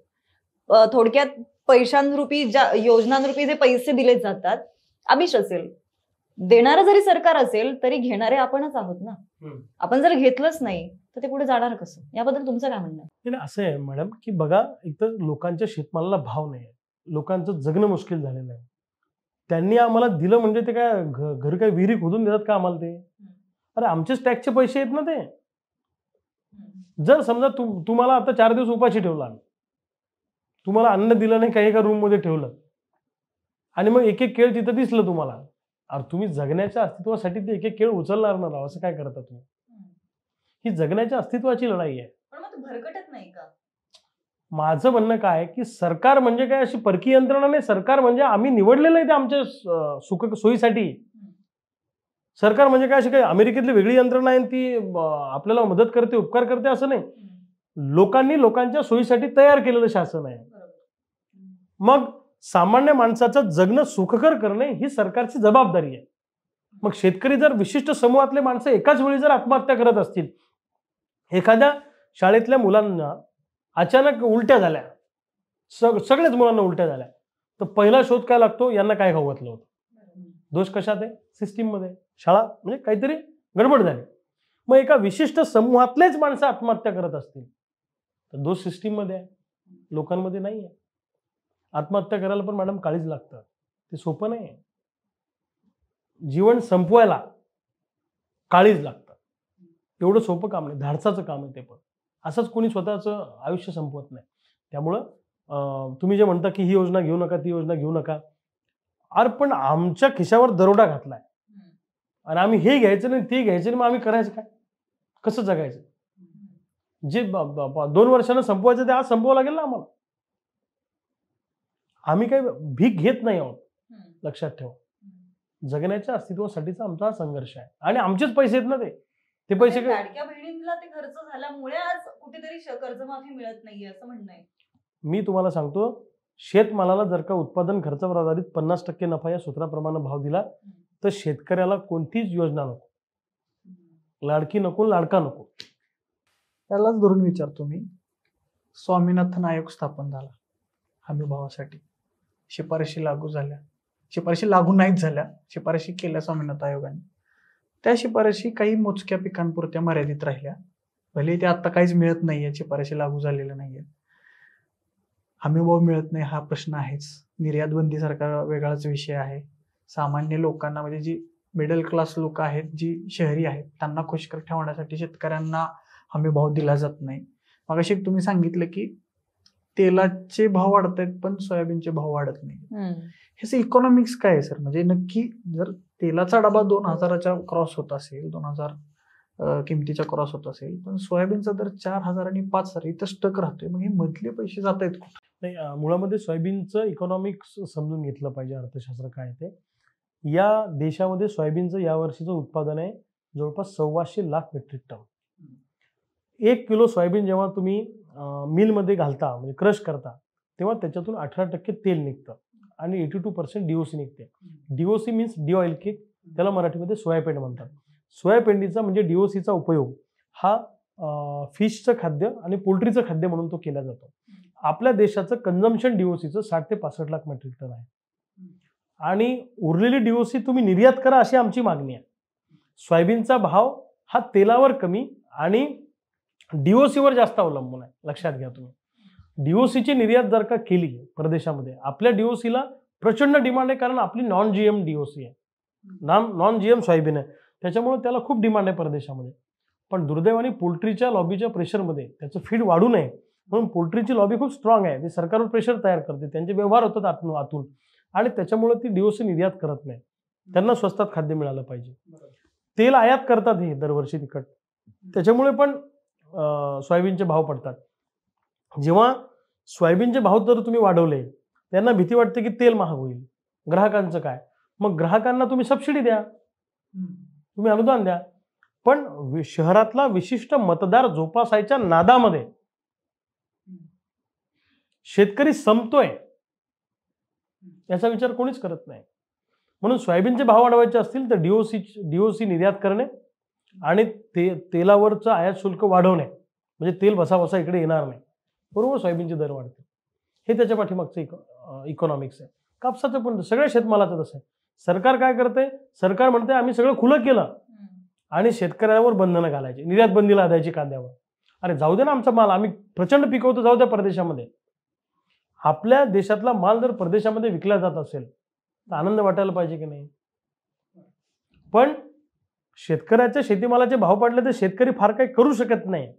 थोडक्यात पैशांरूपी ज्या योजनांरूपी जे पैसे दिले जातात, आमिष असेल, देणारं जरी सरकार असेल तरी घेणारे आपणच आहोत ना. आपण जर घेतलंच नाही तर ते पुढे जाणार कसं? याबद्दल तुमचं काय म्हणणं आहे?
असं आहे मॅडम की बघा, एकतर लोकांच्या शेतमालाला भाव नाही, लोकांचं जगणं मुश्किल झालेलं आहे. त्यांनी आम्हाला दिलं म्हणजे ते काय घर काय विहिरी खोदून देतात का आम्हाला ते? अरे आमचेच टॅक्सचे पैसे आहेत ना ते. जर समजा तुम्हाला आता 4 दिवस उपाशी ठेवला, तुम्हाला अन्न दिलं नाही, काही एका रूम मध्ये ठेवलं, आणि मग एक एक केळ तिथं दिसलं तुम्हाला, अरे तुम्ही जगण्याच्या अस्तित्वासाठी ते एक एक केळ उचलणार ना, असं काय करता तुम्ही? ही जगण्याच्या अस्तित्वाची लढाई आहे.
पण मग भरकटत नाही का?
माझं म्हणणं काय की सरकार म्हणजे काय अशी परकीय यंत्रणा नाही. सरकार म्हणजे आम्ही निवडलेलं आहे ते आमच्या सोयीसाठी. सरकार म्हणजे काय अशी काही अमेरिकेतली वेगळी यंत्रणा आहे ती आपल्याला मदत करते, उपकार करते असं नाही. लोकांनी लोकांच्या सोयीसाठी तयार केलेलं शासन आहे. मग सामान्य माणसाचं जगणं सुखकर करणे ही सरकारची जबाबदारी आहे. मग शेतकरी जर विशिष्ट समूहातले माणसं एकाच वेळी जर आत्महत्या करत असतील, एखाद्या शाळेतल्या मुलांना अचानक उलट्या झाल्या, सगळ्याच मुलांना उलट्या झाल्या, तर पहिला शोध काय लागतो? यांना काय खाऊ घातलं होतं? दोष कशात आहे? सिस्टीम मध्ये. शाळा म्हणजे काहीतरी गडबड झाली. मग एका विशिष्ट समूहातलेच माणसं आत्महत्या करत असतील तर दोष सिस्टीम मध्ये आहे, लोकांमध्ये नाही आहे. आत्महत्या करायला पण मॅडम काळीज लागतं, ते सोपं नाही आहे. जीवन संपवायला काळीज लागतं, एवढं सोपं काम नाही, धाडसाचं काम आहे ते. पण असंच कोणी स्वतःचं आयुष्य संपवत नाही. त्यामुळं तुम्ही जे म्हणता की ही योजना घेऊ नका, ती योजना घेऊ नका, अरे पण आमच्या खिशावर दरोडा घातलाय आणि आम्ही हे घ्यायचं नाही, ते घ्यायचं नाही, मग आम्ही करायचं काय? कसं जगायचं? जे 2 वर्षानं संपवायचं ते आज संपवावं लागेल ना आम्हाला. आम्ही काही भीक घेत नाही आहोत, लक्षात ठेवा. जगण्याच्या अस्तित्वासाठीचा आमचा संघर्ष आहे आणि आमचेच पैसे आहेत ना ते पैसे.
लाडक्या बहिणींना ते खर्च झाल्यामुळे आज कुठेतरी कर्जमाफी मिळत नाहीये असं म्हणणं आहे.
मी तुम्हाला सांगतो, शेतमालाला जर का उत्पादन खर्चावर आधारित 50% नफा या सूत्राप्रमाणे भाव दिला तर शेतकऱ्याला कोणतीच योजना नको, लाडकी नको, लाडका नको.
त्यालाच धरून विचारतो मी, स्वामीनाथन आयोग स्थापन झाला हमी भावासाठी, शिफारशी लागू झाल्या, शिफारशी लागू नाहीच झाल्या, शिफारशी केल्या स्वामीनाथन आयोगाने. त्या शिफारशी काही मोजक्या पिकांपुरत्या मर्यादित राहिल्या, भले ते आता काहीच मिळत नाहीये, शिफारशी लागू झालेल्या नाहीये. हमीभाव मिळत नाही हा प्रश्न आहेच. निर्यात बंदी सारखा वेगळाच विषय आहे. सामान्य लोकांना म्हणजे जी मिडल क्लास लोक आहेत, जी शहरी आहेत, त्यांना खुश ठेवण्यासाठी शेतकऱ्यांना हमीभाव दिला जात नाही. मगाशी तुम्ही सांगितलं की तेलाचे भाव वाढत आहेत पण सोयाबीनचे भाव वाढत नाही. ह्याचं इकॉनॉमिक्स काय आहे सर? म्हणजे नक्की जर तेलाचा डबा 2000च्या क्रॉस होत असेल, 2000 किमतीच्या क्रॉस होत असेल, पण सोयाबीनचा दर 4000 आणि 5000 इथं स्टक राहतोय, मग हे मधले पैसे जात आहेत कुठे?
नाही, मुळामध्ये सोयाबीनचं इकॉनॉमिक्स समजून घेतलं पाहिजे, अर्थशास्त्र काय ते. या देशामध्ये सोयाबीनचं यावर्षीचं उत्पादन आहे जवळपास 1,200 lakh metric tonne. 1 kilo soybean जेव्हा तुम्ही मिलमध्ये घालता म्हणजे क्रश करता तेव्हा त्याच्यातून 18% तेल निघतं आणि 82% DOC निघते. DOC means D oil cake, त्याला मराठीमध्ये सोयापेंड म्हणतात. सोयापेंडीचा म्हणजे DOCचा उपयोग हा फिशचं खाद्य आणि पोल्ट्रीचं खाद्य म्हणून तो केला जातो. आपल्या देशाचं कन्झम्पशन DOCचं 60 ते 65 लाख मेट्रिक टन आहे आणि उरलेली DOC तुम्ही निर्यात करा अशी आमची मागणी आहे. सोयाबीनचा भाव हा तेलावर कमी आणि DOC वर जास्त अवलंबून आहे, लक्षात घ्या तुम्ही. DOCची निर्यात जर का केली परदेशामध्ये, आपल्या DOCला प्रचंड डिमांड आहे, कारण आपली नॉन GM DOC आहे, नॉन GM सोयाबीन आहे, त्याच्यामुळे त्याला खूप डिमांड आहे परदेशामध्ये. पण दुर्दैवाने पोल्ट्रीच्या लॉबीच्या प्रेशरमध्ये त्याचं फीड वाढू नये म्हणून पोल्ट्रीची लॉबी खूप स्ट्रॉंग आहे, ती सरकारवर प्रेशर तयार करते, त्यांचे व्यवहार होतात आतून आणि त्याच्यामुळे ती DOC निर्यात करत नाही. त्यांना स्वस्तात खाद्य मिळालं पाहिजे. तेल आयात करतात हे दरवर्षी तिखट, त्याच्यामुळे पण सोयाबीनचे भाव पडतात. जेव्हा सोयाबीनचे भाव जर तुम्ही वाढवले, त्यांना भीती वाटते की तेल महाग होईल, ग्राहकांचं काय? मग ग्राहकांना तुम्ही सबसिडी द्या, तुम्ही अनुदान द्या. पण शहरातला विशिष्ट मतदार जोपासायच्या नादामध्ये शेतकरी संपतोय याचा विचार कोणीच करत नाही. म्हणून सोयाबीनचे भाव वाढवायचे असतील तर DOC निर्यात करणे आणि तेलावरचं आयात शुल्क वाढवणे, म्हणजे तेल बसा इकडे येणार नाही, बरोबर सोयाबीनचे दर वाढते. हे त्याच्या पाठीमागचं इकॉनॉमिक्स आहे. कापसाचं पण सगळ्या शेतमालाचं तसं आहे. सरकार काय करते? सरकार म्हणते आम्ही सगळं खुलं केलं आणि शेतकऱ्यावर बंधनं घालायची, निर्यात बंदी लादायची कांद्यावर. अरे जाऊ दे ना आमचा माल, आम्ही प्रचंड पिकवतो, जाऊ द्या परदेशामध्ये. आपल्या देशातला माल जर परदेशामध्ये विकला जात असेल तर आनंद वाटायला पाहिजे की नाही? पण शेतकऱ्याच्या शेतीमालाचे भाव पडले तर शेतकरी फार काही करू शकत नाही.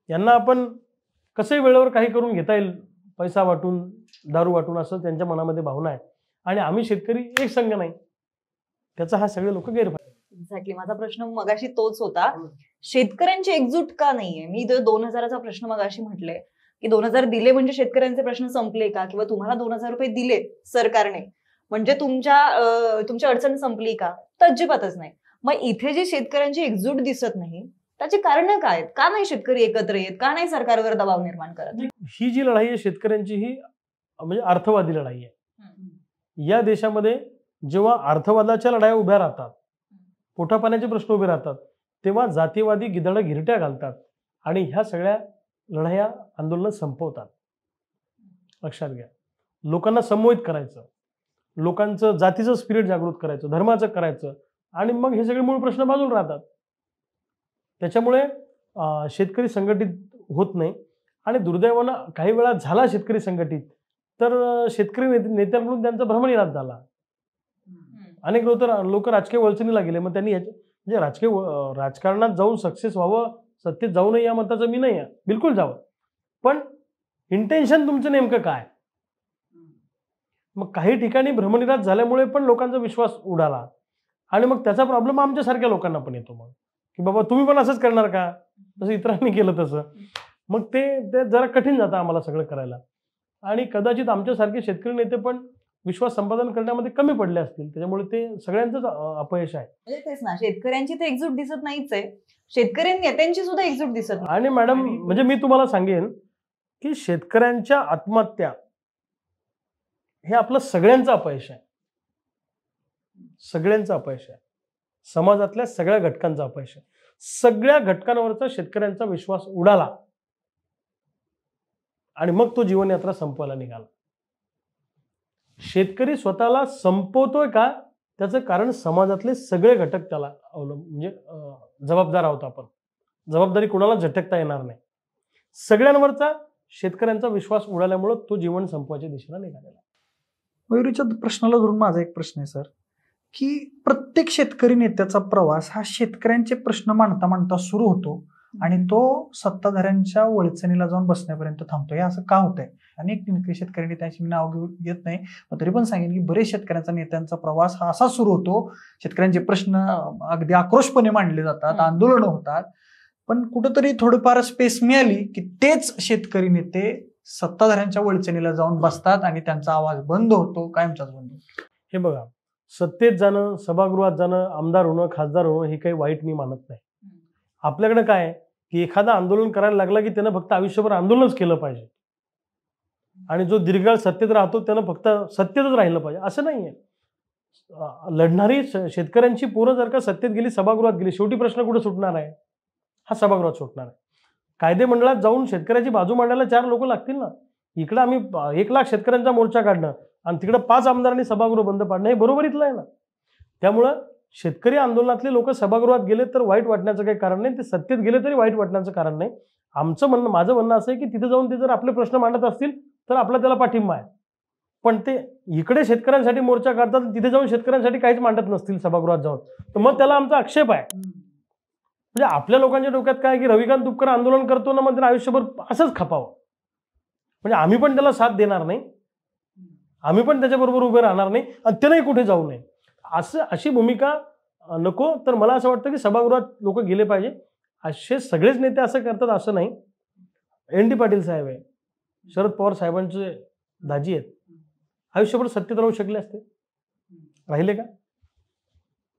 यांना आपण कसंही वेळेवर काही करून घेता येईल, पैसा वाटून, दारू वाटून, असं त्यांच्या मनामध्ये भावना आहे आणि आम्ही शेतकरी एक संघ नाही, त्याचा हा सगळे लोक गैरफायदा.
एक्झॅक्टली, माझा प्रश्न मगाशी तोच होता, शेतकऱ्यांची एकजूट का नाहीये? मी 2000चा प्रश्न मगाशी म्हटले की 2000 दिले म्हणजे शेतकऱ्यांचे प्रश्न संपले का, किंवा तुम्हाला 2000 रुपये दिले सरकारने म्हणजे तुमच्या अडचण संपली का? तर अजिबातच नाही. मग इथे जी शेतकऱ्यांची एकजूट दिसत नाही त्याची कारण काय आहेत? का नाही शेतकरी एकत्र येत? का नाही सरकारवर दबाव निर्माण करत?
ही जी लढाई आहे शेतकऱ्यांची, ही म्हणजे अर्थवादी लढाई आहे. या देशामध्ये जेव्हा अर्थवादाच्या लढाया उभ्या राहतात, पोटापाण्याचे प्रश्न उभे राहतात, तेव्हा जातीवादी गिधडं घिरट्या घालतात आणि ह्या सगळ्या लढाया आंदोलन संपवतात. लक्षात घ्या. लोकांना संमोहित करायचं, लोकांचं जातीचं स्पिरिट जागृत करायचं, धर्माचं करायचं आणि मग हे सगळे मूळ प्रश्न बाजूला राहतात. त्याच्यामुळे शेतकरी संघटित होत नाही आणि दुर्दैवानं काही वेळा झाला शेतकरी संघटित तर शेतकरी नेत्यांकडून त्यांचा भ्रमनिराश झाला. अनेक लोक राजकीय वळचणीला गेले. मग त्यांनी म्हणजे राजकारणात जाऊन सक्सेस व्हावं, सत्तेत जाऊ नये या मताचं मी नाही आहे, बिलकुल जावं, पण इंटेन्शन तुमचं नेमकं काय? मग काही ठिकाणी भ्रमनिराश झाल्यामुळे पण लोकांचा विश्वास उडाला आणि मग त्याचा प्रॉब्लेम आमच्यासारख्या लोकांना पण येतो मग, की बाबा तुम्ही पण असंच करणार का, जसं इतरांनी केलं तसं. मग ते जरा कठीण जातं आम्हाला सगळं करायला आणि कदाचित आमच्यासारखे शेतकरी नेते पण विश्वास संपादन करण्यामध्ये कमी पडले असतील, त्याच्यामुळे ते सगळ्यांचंच अपयश आहे.
म्हणजे तेच ना, शेतकऱ्यांची तर एकजूट दिसत नाहीच आहे, शेतकरी नेत्यांची सुद्धा एकजूट दिसत नाही.
आणि मॅडम म्हणजे मी तुम्हाला सांगेन की शेतकऱ्यांच्या आत्महत्या हे आपलं सगळ्यांचं अपयश आहे. सगळ्यांचं अपयश आहे. समाजातल्या सगळ्या घटकांचा अपयश आहे. सगळ्या घटकांवरचा शेतकऱ्यांचा विश्वास उडाला आणि मग तो जीवनयात्रा संपवायला निघाला. शेतकरी स्वतःला संपवतोय का, त्याचं कारण समाजातले सगळे घटक त्याला म्हणजे जबाबदार आहोत आपण. जबाबदारी कोणाला झटकता येणार नाही. सगळ्यांवरचा शेतकऱ्यांचा विश्वास उडाल्यामुळे तो जीवन संपवायच्या दिशेला निघालेला.
मयुरीच्या प्रश्नाला धरून माझा एक प्रश्न आहे सर, की प्रत्येक शेतकरी नेत्याचा प्रवास हा शेतकऱ्यांचे प्रश्न मांडता मांडता सुरू होतो आणि तो सत्ताधाऱ्यांच्या वळचणीला जाऊन बसण्यापर्यंत थांबतो. हे असं का होतंय? अनेक शेतकरी नेत्यांची मी नाव घेऊ येत नाही, पण तरी पण सांगेन की बरेच शेतकऱ्यांचा नेत्यांचा प्रवास हा असा सुरू होतो, शेतकऱ्यांचे प्रश्न अगदी आक्रोशपणे मांडले जातात, आंदोलनं होतात, पण कुठंतरी थोडंफार स्पेस मिळाली की तेच शेतकरी नेते सत्ताधाऱ्यांच्या वळचणीला जाऊन बसतात आणि त्यांचा आवाज बंद होतो, कायमचाच बंद होतो.
हे बघा, सत्तेत जाणं, सभागृहात जाणं, आमदार होणं, खासदार होणं हे काही वाईट मी मानत नाही. आपल्याकडे काय आहे की एखादा आंदोलन करायला लागला की त्यानं फक्त आयुष्यभर आंदोलनच केलं पाहिजे आणि जो दीर्घकाळ सत्तेत राहतो त्यानं फक्त सत्तेतच राहिलं पाहिजे असं नाहीये. लढणारी शेतकऱ्यांची पोरं जर का सत्तेत गेली, सभागृहात गेली, शेवटी प्रश्न कुठे सुटणार आहे? हा सभागृहात सुटणार आहे. कायदे मंडळात जाऊन शेतकऱ्याची बाजू मांडायला 4 लोक लागतील ना. इकडं आम्ही 1 लाख शेतकऱ्यांचा मोर्चा काढणं आणि तिकडं 5 आमदारांनी सभागृह बंद पाडणं हे बरोबरीतलं आहे ना. त्यामुळं शेतकरी आंदोलनातले लोक सभागृहात गेले तर वाईट वाटण्याचं काही कारण नाही, ते सत्तेत गेले तरी वाईट वाटण्याचं कारण नाही. माझं म्हणणं असं आहे की तिथे जाऊन ते जर आपले प्रश्न मांडत असतील तर आपला त्याला पाठिंबा आहे. पण ते इकडे शेतकऱ्यांसाठी मोर्चा काढतात, तिथे जाऊन शेतकऱ्यांसाठी काहीच मांडत नसतील सभागृहात जाऊन, तर मग त्याला आमचा आक्षेप आहे. म्हणजे आपल्या लोकांच्या डोक्यात काय की रविकांत तुपकर आंदोलन करतो ना, मग त्याला आयुष्यभर असंच खपावं. म्हणजे आम्ही पण त्याला साथ देणार नाही, आम्ही पण त्याच्याबरोबर उभे राहणार नाही आणि त्यालाही कुठे जाऊ नये अशी भूमिका नको. तर मला असं वाटतं की सभागृहात लोक गेले पाहिजे. असे सगळेच नेते असं करतात असं नाही. ND पाटील साहेब आहे, शरद पवार साहेबांचे दाजी आहेत, आयुष्यभर सत्तेत राहू शकले असते? राहिले का?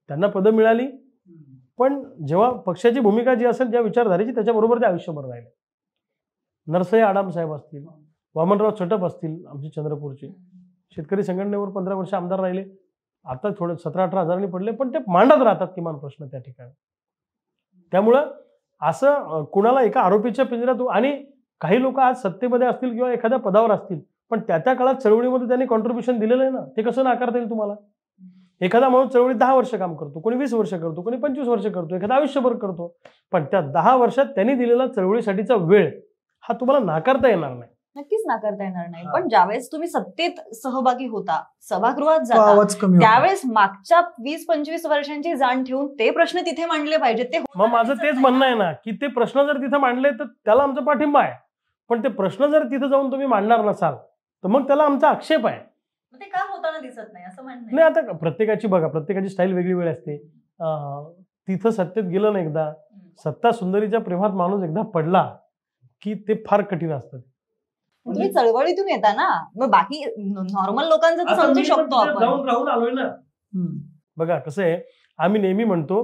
त्यांना पदं मिळाली, पण जेव्हा पक्षाची भूमिका जी असेल, ज्या विचारधारेची, त्याच्याबरोबर ते आयुष्यभर राहिले. नरसई आडाम साहेब असतील, वामनराव चटप असतील, आमचे चंद्रपूरचे शेतकरी संघटनेवर 15 वर्ष आमदार राहिले, आता थोडे 17-18 हजारांनी पडले, पण ते मांडत राहतात किमान प्रश्न त्या ठिकाणी. त्यामुळं असं कुणाला एका आरोपीच्या पिंजऱ्यात, आणि काही लोक आज सत्तेमध्ये असतील किंवा एखाद्या पदावर असतील, पण त्या काळात चळवळीमध्ये त्यांनी कॉन्ट्रीब्युशन दिलेलं आहे ना, ते कसं नाकारता येईल तुम्हाला? एखादा माणूस चळवळीत 10 वर्ष काम करतो, कोणी 20 वर्ष करतो, कोणी 25 वर्ष करतो, एखादा आयुष्यभर करतो, पण त्या 10 वर्षात त्यांनी दिलेला चळवळीसाठीचा वेळ हा तुम्हाला नाकारता येणार नाही.
नक्कीच नाकारता येणार नाही. पण ज्यावेळेस तुम्ही सत्तेत सहभागी होता, सभागृहात जाता, त्यावेळेस मागच्या 20-25 वर्षांची जाण ठेवून ते प्रश्न तिथे मांडले पाहिजेत. ते
मग माझं तेच म्हणणं आहे ना की ते प्रश्न जर तिथे मांडले तर त्याला आमचा पाठिंबा आहे, पण ते प्रश्न जर तिथे जाऊन तुम्ही मांडणार नसाल तर मग त्याला आमचा आक्षेप आहे.
ते का होताना दिसत नाही असं म्हणणं
नाही. आता प्रत्येकाची बघा, प्रत्येकाची स्टाईल वेगळी वेळ असते. तिथं सत्तेत गेलं ना एकदा, सत्ता सुंदरीच्या प्रेमात माणूस एकदा पडला की ते फार कठीण असतं.
तुम्ही चळवळीतून येता ना, मग बाकी नॉर्मल लोकांचं तर समजू शकतो आपण.
जाऊन राहून आलोय ना. बघा कसं आहे, आम्ही नेहमी म्हणतो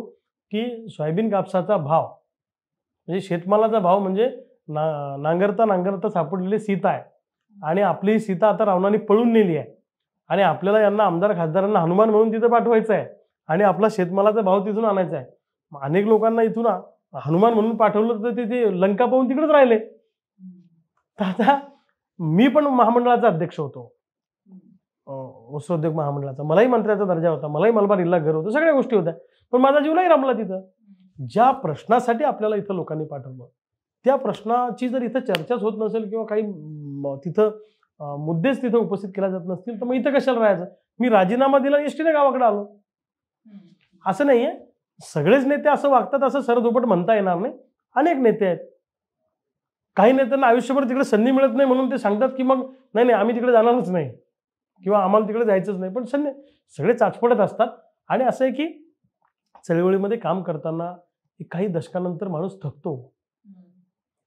की सोयाबीन कापसाचा भाव म्हणजे शेतमालाचा भाव म्हणजे नांगरता नांगरता सापडलेली सीता आहे, आणि आपली सीता आता रावणाने पळून नेली आहे, आणि आपल्याला यांना आमदार खासदारांना हनुमान म्हणून तिथं पाठवायचं आहे, आणि आपला शेतमालाचा भाव तिथून आणायचा आहे. अनेक लोकांना इथून हनुमान म्हणून पाठवलं तर ते लंका पाहून तिकडेच राहिले. तर आता मी पण महामंडळाचा अध्यक्ष होतो, वस्त्रोद्योग महामंडळाचा, मलाही मंत्र्याचा दर्जा होता, मलाही मलबार इल्ला घर होतं, सगळ्या गोष्टी होत्या, पण माझा जीव नाही रमला तिथं. ज्या प्रश्नासाठी आपल्याला इथं लोकांनी पाठवलं, त्या प्रश्नाची जर इथं चर्चाच होत नसेल किंवा काही तिथं मुद्देच तिथं उपस्थित केल्या जात नसतील तर मग इथं कशाला राहायचं? मी राजीनामा दिला, एसटीने गावाकडे आलो. असं नाहीये सगळेच नेते असं वागतात असं सरदोपट म्हणता येणार नाही. अनेक नेते आहेत, काही नेत्यांना आयुष्यभर तिकडे संधी मिळत नाही म्हणून ते सांगतात की मग नाही आम्ही तिकडे जाणारच नाही किंवा आम्हाला तिकडे जायचंच नाही, पण सगळे चाचपडत असतात. आणि असं आहे की चळवळीमध्ये काम करताना काही दशकानंतर माणूस थकतो.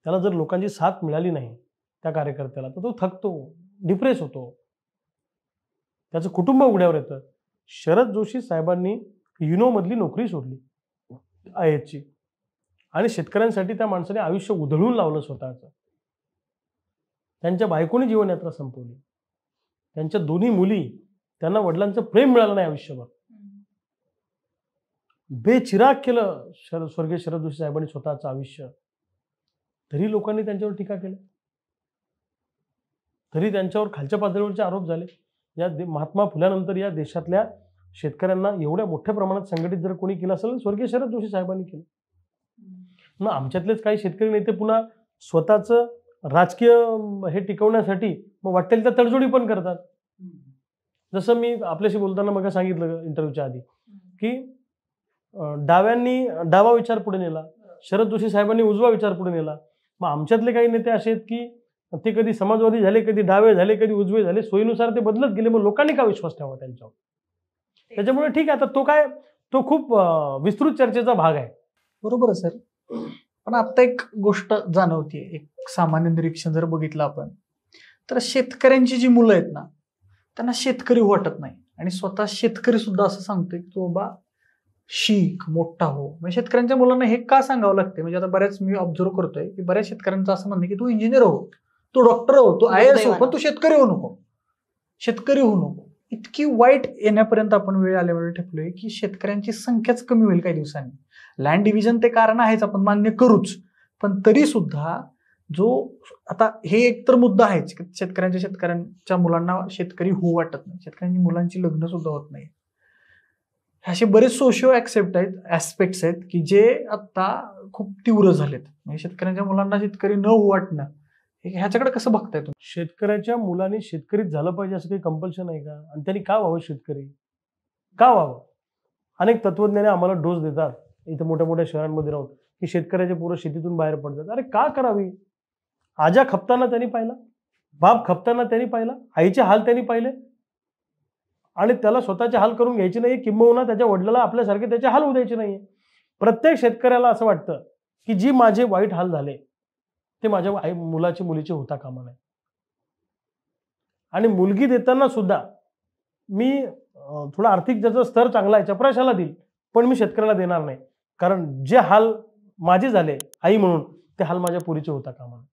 त्याला जर लोकांची साथ मिळाली नाही त्या कार्यकर्त्याला तर तो थकतो, डिप्रेस होतो, त्याचं कुटुंब उघड्यावर येतं. शरद जोशी साहेबांनी युनोमधली नोकरी सोडली IASची, आणि शेतकऱ्यांसाठी त्या माणसाने आयुष्य उधळून लावलं स्वतःचं. त्यांच्या बायकोनी जीवनयात्रा संपवली. त्यांच्या दोन्ही मुली, त्यांना वडिलांचं प्रेम मिळालं नाही आयुष्यभर. बेचिराग केलं स्वर्गीय शरद जोशी साहेबांनी स्वतःचं आयुष्य, तरी लोकांनी त्यांच्यावर टीका केली, तरी त्यांच्यावर खालच्या पातळीवरचे आरोप झाले. महात्मा फुल्यानंतर या देशातल्या शेतकऱ्यांना एवढ्या मोठ्या प्रमाणात संघटित जर कोणी केलं असेल स्वर्गीय शरद जोशी साहेबांनी केलं. मग आमच्यातलेच काही शेतकरी नेते पुन्हा स्वतःचं राजकीय हे टिकवण्यासाठी मग वाटेल त्या तडजोडी पण करतात. जसं मी आपल्याशी बोलताना मग सांगितलं इंटरव्ह्यूच्या आधी की डाव्यांनी डावा विचार पुढे नेला, शरद जोशी साहेबांनी उजवा विचार पुढे नेला. मग आमच्यातले काही नेते असे आहेत की ते कधी समाजवादी झाले, कधी डावे झाले, कधी उजवे झाले, सोयीनुसार ते बदलत गेले. मग लोकांनी का विश्वास ठेवा त्यांच्यावर? त्याच्यामुळे ठीक आहे, आता तो खूप विस्तृत चर्चेचा भाग आहे.
बरोबर आहे सर. पण आता एक गोष्ट जाणवतीये, एक सामान्य निरीक्षण जर बघितलं आपण तर शेतकऱ्यांची जी मुलं आहेत ना, त्यांना शेतकरी वाटत नाही. आणि स्वतः शेतकरी सुद्धा असं सांगतोय की तू बाबा शिक, मोठा हो. म्हणजे शेतकऱ्यांच्या मुलांना हे का सांगावं लागते? म्हणजे आता बऱ्याच मी ऑब्झर्व करतोय की बऱ्याच शेतकऱ्यांचं असं म्हणणं की तू इंजिनियर हो, तू डॉक्टर हो, तू IAS हो, पण तू शेतकरी होऊ नको, शेतकरी होऊ नको. इतकी वाईट येण्यापर्यंत आपण वेळ आल्यावर ठेपलोय की शेतकऱ्यांची संख्याच कमी होईल काही दिवसांनी. लँड डिव्हिजन ते कारण आहेच, आपण मान्य करूच, पण तरी सुद्धा जो आता हे एक तर मुद्दा आहेच की शेतकऱ्यांच्या मुलांना शेतकरी होऊ वाटत नाही, शेतकऱ्यांची मुलांची लग्न सुद्धा होत नाही. असे बरेच सोशिओ ऍस्पेक्ट्स आहेत की जे आता खूप तीव्र झालेत. म्हणजे शेतकऱ्यांच्या मुलांना शेतकरी न होऊ वाटणं, ह्याच्याकडे कसं बघताय तुम्ही?
शेतकऱ्याच्या मुलांनी शेतकरीच झालं पाहिजे असं काही कंपल्शन आहे का? आणि त्यांनी का व्हावं शेतकरी? का व्हावं? अनेक तत्वज्ञाने आम्हाला डोस देतात इथं मोठ्या मोठ्या शहरांमध्ये राहून की शेतकऱ्याचे पोरं शेतीतून बाहेर पडतात. अरे का करावी? आजा खपताना त्यांनी पाहिला, बाप खपताना त्यांनी पाहिला, आईचे हाल त्यांनी पाहिले, आणि त्याला स्वतःचे हाल करून घ्यायचे नाही, किंबहुना त्याच्या वडिलाला आपल्यासारखे त्याचे हाल होऊ द्यायचे नाही. प्रत्येक शेतकऱ्याला असं वाटतं की जी माझे वाईट हाल झाले ते माझ्या मुलीचे होता कामा नये. आणि मुलगी देताना सुद्धा मी थोडा आर्थिक ज्याचा स्तर चांगला आहे चपराशाला देईल, पण मी शेतकऱ्याला देणार नाही, कारण जे हाल माझे झाले आई म्हणून ते हाल माझ्या पुरीचे होता कामा नये.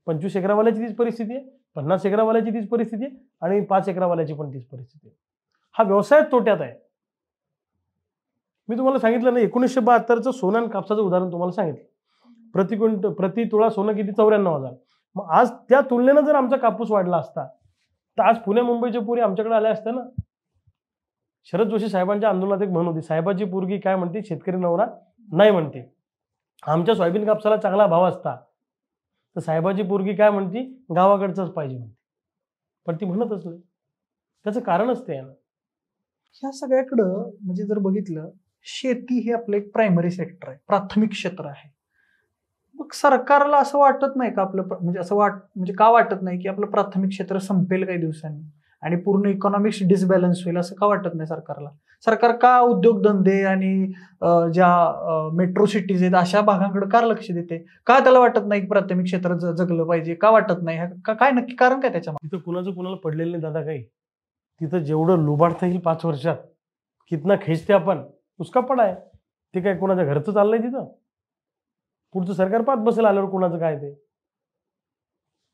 25 एकरावाल्याची तीच परिस्थिती आहे, 50 एकरावाल्याची तीच परिस्थिती आहे, आणि 5 एकरावाल्याची पण तीच परिस्थिती आहे. हा व्यवसाय तोट्यात आहे. मी तुम्हाला सांगितलं ना 1972चं सोनं आणि कापसाचं उदाहरण तुम्हाला सांगितलं. प्रति तोळा सोनं किती? 94,000. मग आज त्या तुलनेनं जर आमचा कापूस वाढला असता तर आज पुणे मुंबईच्या पुरी आमच्याकडे आल्या असत्या ना. शरद जोशी साहेबांच्या आंदोलनात एक म्हण होती, साहेबाची पोरगी काय म्हणते, शेतकरी नवरा नाही म्हणते. आमच्या सोयाबीन कापसाला चांगला भाव असता तर साहेबाची पोरगी काय म्हणती, गावाकडचंच पाहिजे म्हणते. पण ती म्हणतच नाही. त्याचं कारणच ते आहे ना.
ह्या सगळ्याकडं म्हणजे जर बघितलं, शेती हे आपलं एक प्रायमरी सेक्टर आहे, प्राथमिक क्षेत्र आहे. मग सरकारला असं वाटत नाही का आपलं, म्हणजे का वाटत नाही की आपलं प्राथमिक क्षेत्र संपेल काही दिवसांनी आणि पूर्ण इकॉनॉमिक्स डिसबॅलन्स होईल, असं का वाटत नाही सरकारला? सरकार का उद्योगधंदे आणि ज्या मेट्रो सिटीज आहेत अशा भागांकडे का लक्ष देते? का त्याला वाटत नाही की प्राथमिक क्षेत्र जगलं पाहिजे? का वाटत नाही? काय नक्की कारण काय त्याच्यामध्ये?
तिथं कुणाला पडलेलं नाही दादा काही. तिथं जेवढं लुबाडता येईल 5 वर्षात कितना खेचते आपण, उसका पडा आहे. ते काय कोणाच्या घरचं चाललंय तिथं? पुढचं सरकार पाहत बसेल आल्यावर कोणाचं काय ते.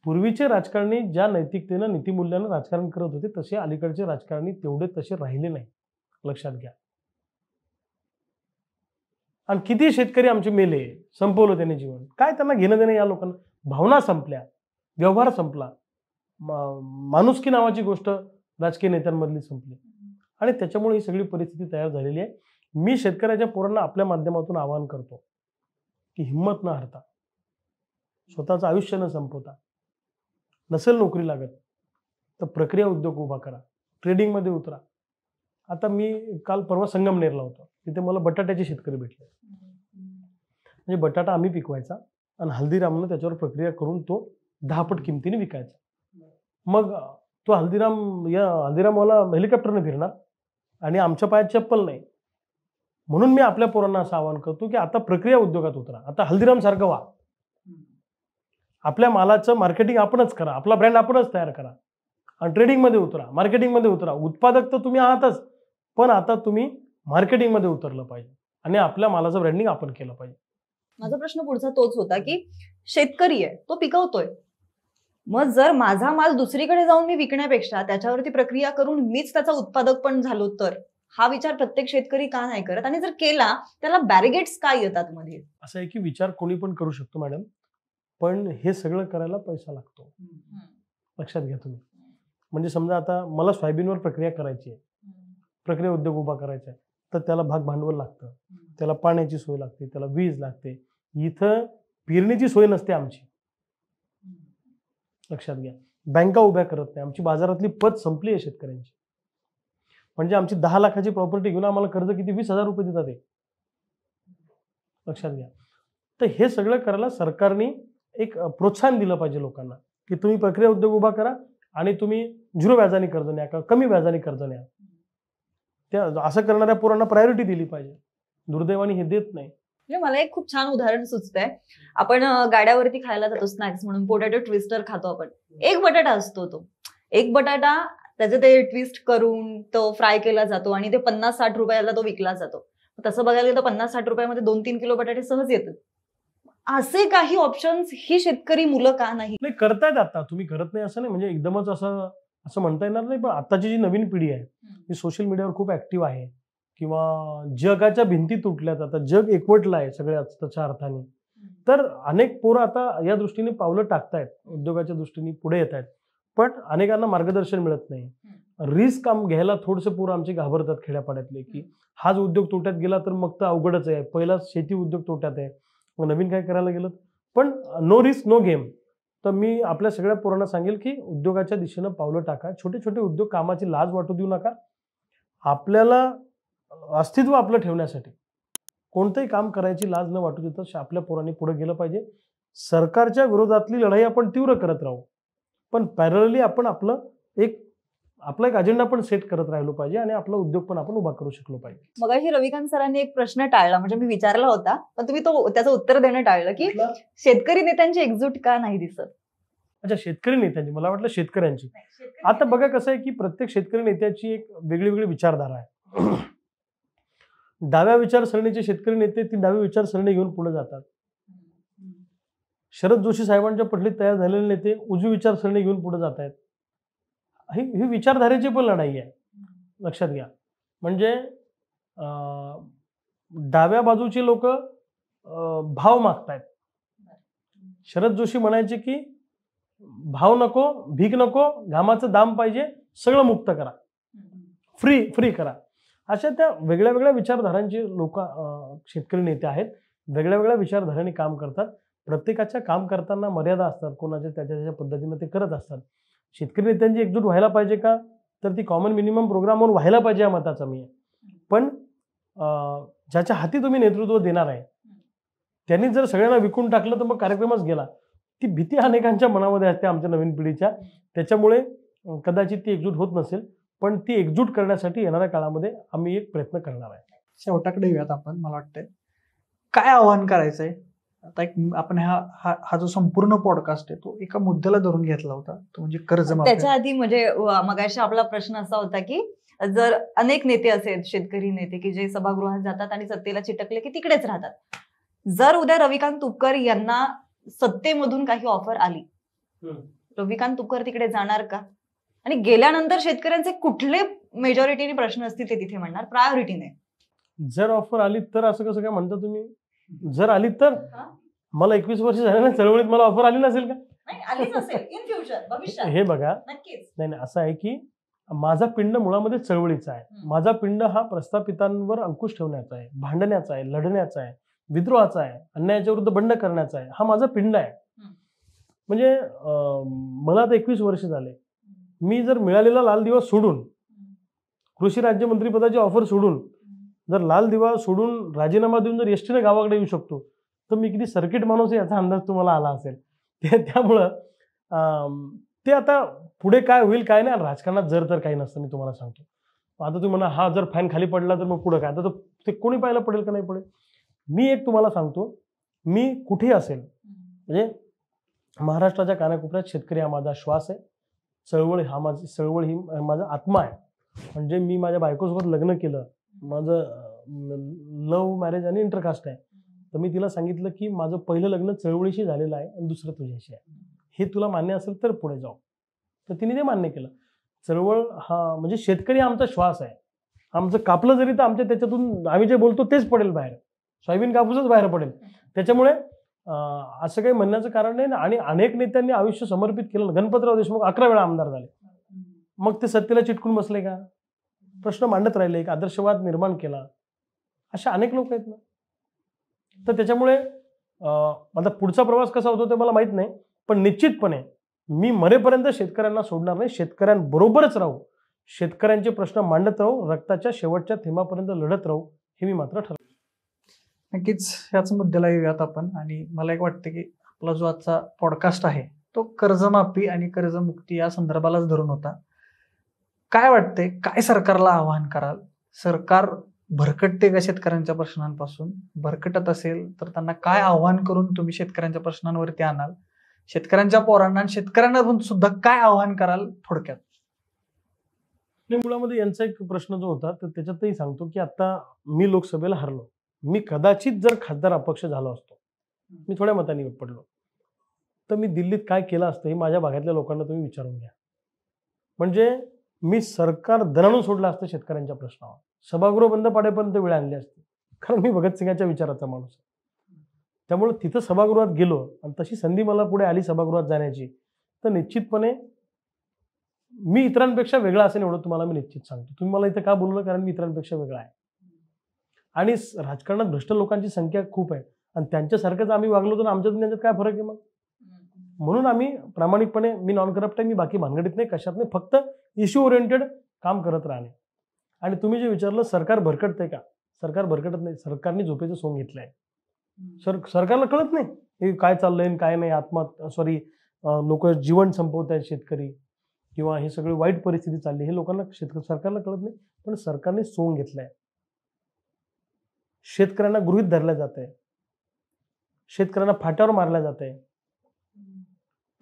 पूर्वीचे राजकारणी ज्या नैतिकतेनं नीतिमूल्यानं राजकारण करत होते तसे अलीकडचे राजकारणी तसे राहिले नाही, लक्षात घ्या. आणि किती शेतकरी आमचे मेले, संपवलं त्यांनी जीवन. काय त्यांना घेणं देणं या लोकांना? भावना संपल्या, व्यवहार संपला, माणुसकी नावाची गोष्ट राजकीय नेत्यांमधली संपली, आणि त्याच्यामुळे ही सगळी परिस्थिती तयार झालेली आहे. मी शेतकऱ्याच्या पोरांना आपल्या माध्यमातून आवाहन करतो की हिंमत न हरता, स्वतःचं आयुष्य न संपवता, नसेल नोकरी लागत तर प्रक्रिया उद्योग उभा करा, ट्रेडिंगमध्ये उतरा. आता मी काल परवा संगमनेरला होतो, तिथे मला बटाट्याचे शेतकरी भेटले. म्हणजे बटाटा आम्ही पिकवायचा आणि हल्दीरामनं त्याच्यावर प्रक्रिया करून तो 10 पट किमतीने विकायचा. मग तो हल्दीरामवाला हेलिकॉप्टरने फिरणार आणि आमच्या पायात चप्पल नाही. म्हणून मी आपल्या पोरांना असं आवाहन करतो की आता प्रक्रिया उद्योगात उतरा, आता हल्दीराम सारखं व्हा. आपल्या मालाचं मार्केटिंग आपणच करा, आपला ब्रँड आपणच तयार करा आणि ट्रेडिंगमध्ये उतरा, मार्केटिंगमध्ये उतरा. उत्पादक तर तुम्ही आहातच, पण आता तुम्ही मार्केटिंगमध्ये उतरलं पाहिजे आणि आपल्या मालाचं ब्रँडिंग आपण केलं पाहिजे.
माझा प्रश्न पुढचा तोच होता की शेतकरी आहे, तो पिकवतोय, मग जर माझा माल दुसरीकडे जाऊन मी विकण्यापेक्षा त्याच्यावरती प्रक्रिया करून मीच त्याचा उत्पादक पण झालो तर हा विचार प्रत्येक शेतकरी का नाही करत, आणि जर केला त्याला बॅरिगेट्स काय येतात मध्ये?
असं आहे की विचार कोणी पण करू शकतो मॅडम, पण हे सगळं करायला पैसा लागतो. लक्षात घ्या तुम्ही. म्हणजे समजा आता मला सोयाबीनवर प्रक्रिया करायची आहे, प्रक्रिया उद्योग उभा करायचा आहे, तर त्याला भाग भांडवल लागतं, त्याला पाण्याची सोय लागते, त्याला वीज लागते. इथं पेरणीची सोय नसते आमची. लक्षात घ्या. बँका उभ्या करत नाही. आमची बाजारातली पत संपली आहे शेतकऱ्यांची. म्हणजे आमची 10 लाखाची प्रॉपर्टी घेऊन आम्हाला कर्ज किती 20,000 रुपये देतात ते. लक्षात घ्या. तर हे सगळं करायला सरकारने एक प्रोत्साहन दिलं पाहिजे लोकांना, की तुम्ही प्रक्रिया उद्योग उभा करा आणि तुम्ही 0 व्याजाने कर्ज न्या का कमी व्याजाने कर्ज न्या. त्या असं करणाऱ्या पोरांना प्रायोरिटी दिली पाहिजे. दुर्दैवाने हे देत नाही.
म्हणजे मला एक खूप छान उदाहरण सुचतंय. आपण गाड्यावरती खायला जातो स्नॅक्स म्हणून, पोटॅटो ट्विस्टर खातो आपण. एक बटाटा असतो, तो एक बटाटा त्याचे ते ट्विस्ट करून तो फ्राय केला जातो आणि ते 50-60 रुपयाला तो विकला जातो. तसं बघायला गेलं तर 50-60 रुपयामध्ये 2-3 किलो बटाटे सहज येतात. असे काही ऑप्शन्स ही शेतकरी मुलं का नाही?
नाही करतायत आता. तुम्ही करत नाही असं नाही, म्हणजे एकदमच असं म्हणता येणार नाही. पण आताची जी नवीन पिढी आहे ती सोशल मीडियावर खूप ऍक्टिव्ह आहे, किंवा जगाच्या भिंती तुटल्यात. आता जग एकवटलं आहे सगळ्याच्या अर्थाने. तर अनेक पोरं आता या दृष्टीने पावलं टाकतायत, उद्योगाच्या दृष्टीने पुढे येत आहेत. पण अनेकांना मार्गदर्शन मिळत नाही. रिस्क घ्यायला थोडंसं पोरं आमचे घाबरतात खेड्यापाड्यातले, की हा जो उद्योग तोट्यात गेला तर मग तर अवघडच आहे. पहिला शेती उद्योग तोट्यात आहे, मग नवीन काय करायला गेलं. पण नो रिस्क नो गेम. तर मी आपल्या सगळ्या पोरांना सांगेल की उद्योगाच्या दिशेनं पावलं टाका. छोटे छोटे उद्योग, कामाची लाज वाटू देऊ नका. आपल्याला अस्तित्व आपलं ठेवण्यासाठी कोणतंही काम करायची लाज न वाटू देता आपल्या पोरांनी पुढे गेलं पाहिजे. सरकारच्या विरोधातली लढाई आपण तीव्र करत राहू, पण पॅरलली आपण आपला एक अजेंडा पण सेट करत राहिलो पाहिजे आणि आपला उद्योग पण आपण उभा करू शकलो पाहिजे.
मगाशी रविकांत सरांनी एक प्रश्न टाळला, म्हणजे मी विचारला होता पण तुम्ही त्याचं उत्तर देणं टाळलं, की शेतकरी नेत्यांची एकजूट का नाही दिसत?
अच्छा, शेतकरी नेत्यांची, मला वाटलं शेतकऱ्यांची. आता बघा कसं आहे की प्रत्येक शेतकरी नेत्याची एक वेगळी वेगळी विचारधारा आहे. डाव्या विचारसरणीचे शेतकरी नेते ती डावी विचारसरणी घेऊन पुढे जातात. शरद जोशी साहेबांच्या पटलीत तयार झालेले नेते उजवी विचारसरणी घेऊन पुढे जात आहेत. ही विचारधारेची पण लढाई आहे, लक्षात घ्या. म्हणजे डाव्या बाजूचे लोक भाव मागतायत. शरद जोशी म्हणायचे की भाव नको, भीक नको, घामाचं दाम पाहिजे, सगळं मुक्त करा, फ्री करा. अशा त्या वेगळ्या वेगळ्या विचारधारांचे लोक शेतकरी नेते आहेत. वेगळ्या वेगळ्या विचारधारांनी काम करतात. प्रत्येकाच्या काम करताना मर्यादा असतात, कोणाच्या त्याच्या पद्धतीने ते करत असतात. शेतकरी नेत्यांची एकजूट व्हायला पाहिजे का, तर ती कॉमन मिनिमम प्रोग्रामवर व्हायला पाहिजे या मताचा मी आहे. पण ज्याच्या हाती तुम्ही नेतृत्व देणार आहे त्यांनी जर सगळ्यांना विकून टाकलं तर मग कार्यक्रमच गेला. ती भीती अनेकांच्या मनामध्ये असते आमच्या नवीन पिढीच्या. त्याच्यामुळे कदाचित ती एकजूट होत नसेल, पण ती एकजूट करण्यासाठी येणाऱ्या काळामध्ये आम्ही एक प्रयत्न करणार आहे.
शेवटाकडे येऊयात आपण. मला वाटतंय काय आव्हान करायचंय आता? आपण हा जो संपूर्ण पॉडकास्ट आहे तो एका मुद्द्याला धरून घेतला होता, तो म्हणजे कर्जमाफी.
त्याच्या आधी म्हणजे मगाशी आपला प्रश्न असा होता की जर अनेक नेते असेल, शेतकरी नेते की जे सभागृहात जातात आणि सत्तेला चिटकले की तिकडेच राहतात, जर उद्या रविकांत तुपकर यांना सत्तेमधून काही ऑफर आली, रविकांत तुपकर तिकडे जाणार का? आणि गेल्यानंतर शेतकऱ्यांचे कुठले मेजॉरिटीने प्रश्न असतील ते तिथे म्हणणार, प्रायोरिटीने?
जर ऑफर आली तर असं कसं काय म्हणता तुम्ही? जर आली तर मला 21 वर्ष झाले ना चळवळीत, मला ऑफर आली नसेल का?
इन फ्युचर, भविष्यात.
हे बघा,
नक्कीच
नाही असं आहे की माझा पिंड मुळामध्ये चळवळीचा आहे. माझा पिंड हा प्रस्थापितांवर अंकुश ठेवण्याचा आहे, भांडण्याचा आहे, लढण्याचा आहे, विद्रोहाचा आहे, अन्यायाच्या विरुद्ध बंड करण्याचा आहे. हा माझा पिंड आहे. म्हणजे मला आता 21 वर्ष झाले. मी जर मिळालेला लाल दिवा सोडून, कृषी राज्यमंत्री पदाची ऑफर सोडून, जर लाल दिवा सोडून राजीनामा देऊन जर एसटीने गावाकडे येऊ शकतो तर मी किती सर्किट माणूस आहे याचा अंदाज तुम्हाला आला असेल. त्यामुळं ते आता पुढे काय होईल काय नाही, राजकारणात जर तर काही नसतं, मी तुम्हाला सांगतो. आता तुम्ही म्हणा हा जर फॅन खाली पडला तर मग पुढे काय, आता ते कोणी पाहायला पडेल का नाही पडेल. मी एक तुम्हाला सांगतो, मी कुठेही असेल, म्हणजे महाराष्ट्राच्या कानाकोपऱ्यात शेतकरी हा माझा श्वास आहे. चळवळ ही माझा आत्मा आहे. म्हणजे मी माझ्या बायकोसोबत लग्न केलं, माझं लव्ह मॅरेज आणि इंटरकास्ट आहे. तर मी तिला सांगितलं की माझं पहिलं लग्न चळवळीशी झालेलं आहे आणि दुसरं तुझ्याशी आहे. हे तुला मान्य असेल तर पुढे जाऊ. तर तिने ते मान्य केलं. चळवळ हा म्हणजे शेतकरी आमचा श्वास आहे. आमचं कापलं जरी तर आमच्या त्याच्यातून आम्ही जे बोलतो तेच पडेल बाहेर. सोयाबीन कापूसच बाहेर पडेल. त्याच्यामुळे असं काही म्हणण्याचं कारण नाही ना. आणि अनेक नेत्यांनी आयुष्य समर्पित केलं. गणपतराव देशमुख 11 वेळा आमदार झाले. मग ते सत्तेला चिटकून बसले का? प्रश्न मांडत राहिले, एक आदर्शवाद निर्माण केला. अशा अनेक लोक आहेत ना. तर त्याच्यामुळे आता पुढचा प्रवास कसा होतो ते मला माहित नाही. पण निश्चितपणे मी मरेपर्यंत शेतकऱ्यांना सोडणार नाही. शेतकऱ्यांबरोबरच राहू. शेतकऱ्यांचे प्रश्न मांडत राहू. रक्ताच्या शेवटच्या थेंबापर्यंत लढत राहू. हे मी मात्र ठरवलं.
नक्कीच याच मुद्द्याला येऊयात आपण. आणि मला एक वाटतं की आपला जो आजचा पॉडकास्ट आहे तो कर्जमाफी आणि कर्जमुक्ती या संदर्भालाच धरून होता. काय वाटतंय, काय सरकारला आवाहन कराल? सरकार भरकटते का शेतकऱ्यांच्या प्रश्नांपासून? भरकटत असेल तर त्यांना काय आवाहन करून तुम्ही शेतकऱ्यांच्या प्रश्नांवरती आणाल? शेतकऱ्यांच्या पोरांना आणि शेतकऱ्यांना सुद्धा काय आवाहन कराल थोडक्यात?
मुळामध्ये यांचा एक प्रश्न जो होता तर त्याच्यातही सांगतो की आता मी लोकसभेला हरलो. मी कदाचित जर खासदार अपक्ष झालो असतो, मी थोड्या मतांनी पडलो, तर मी दिल्लीत काय केलं असतं हे माझ्या भागातल्या लोकांना तुम्ही विचारून घ्या. म्हणजे मी सरकार दणाणून सोडलं असतं शेतकऱ्यांच्या प्रश्नावर. सभागृह बंद पाडेपर्यंत वेळ आणली असती. कारण मी भगतसिंगाच्या विचाराचा माणूस आहे. त्यामुळे तिथं सभागृहात गेलो आणि तशी संधी मला पुढे आली सभागृहात जाण्याची, तर निश्चितपणे मी इतरांपेक्षा वेगळा असेल एवढं तुम्हाला मी निश्चित सांगतो. तुम्ही मला इथं का बोललं? कारण मी इतरांपेक्षा वेगळा आहे. आणि राजकारणात भ्रष्ट लोकांची संख्या खूप आहे आणि त्यांच्यासारखंच आम्ही वागलो तर आमच्यात त्यांच्यात काय फरक आहे मग? म्हणून आम्ही प्रामाणिकपणे, मी नॉन करप्ट आहे, मी बाकी भानगडीत नाही, कशात नाही, फक्त इश्यू ओरिएंटेड काम करत राहणे. आणि तुम्ही जे विचारलं सरकार भरकटतंय का? सरकार भरकटत नाही. सरकारने झोपेचं सोंग घेतलंय. सरकारला कळत नाही हे काय चाललंय काय नाही. लोक जीवन संपवत आहेत शेतकरी, किंवा हे सगळी वाईट परिस्थिती चालली, हे लोकांना सरकारला कळत नाही. पण सरकारने सोंग घेतलाय. शेतकऱ्यांना गृहीत धरलं जात आहे. शेतकऱ्यांना फाट्यावर मारल्या जात आहे.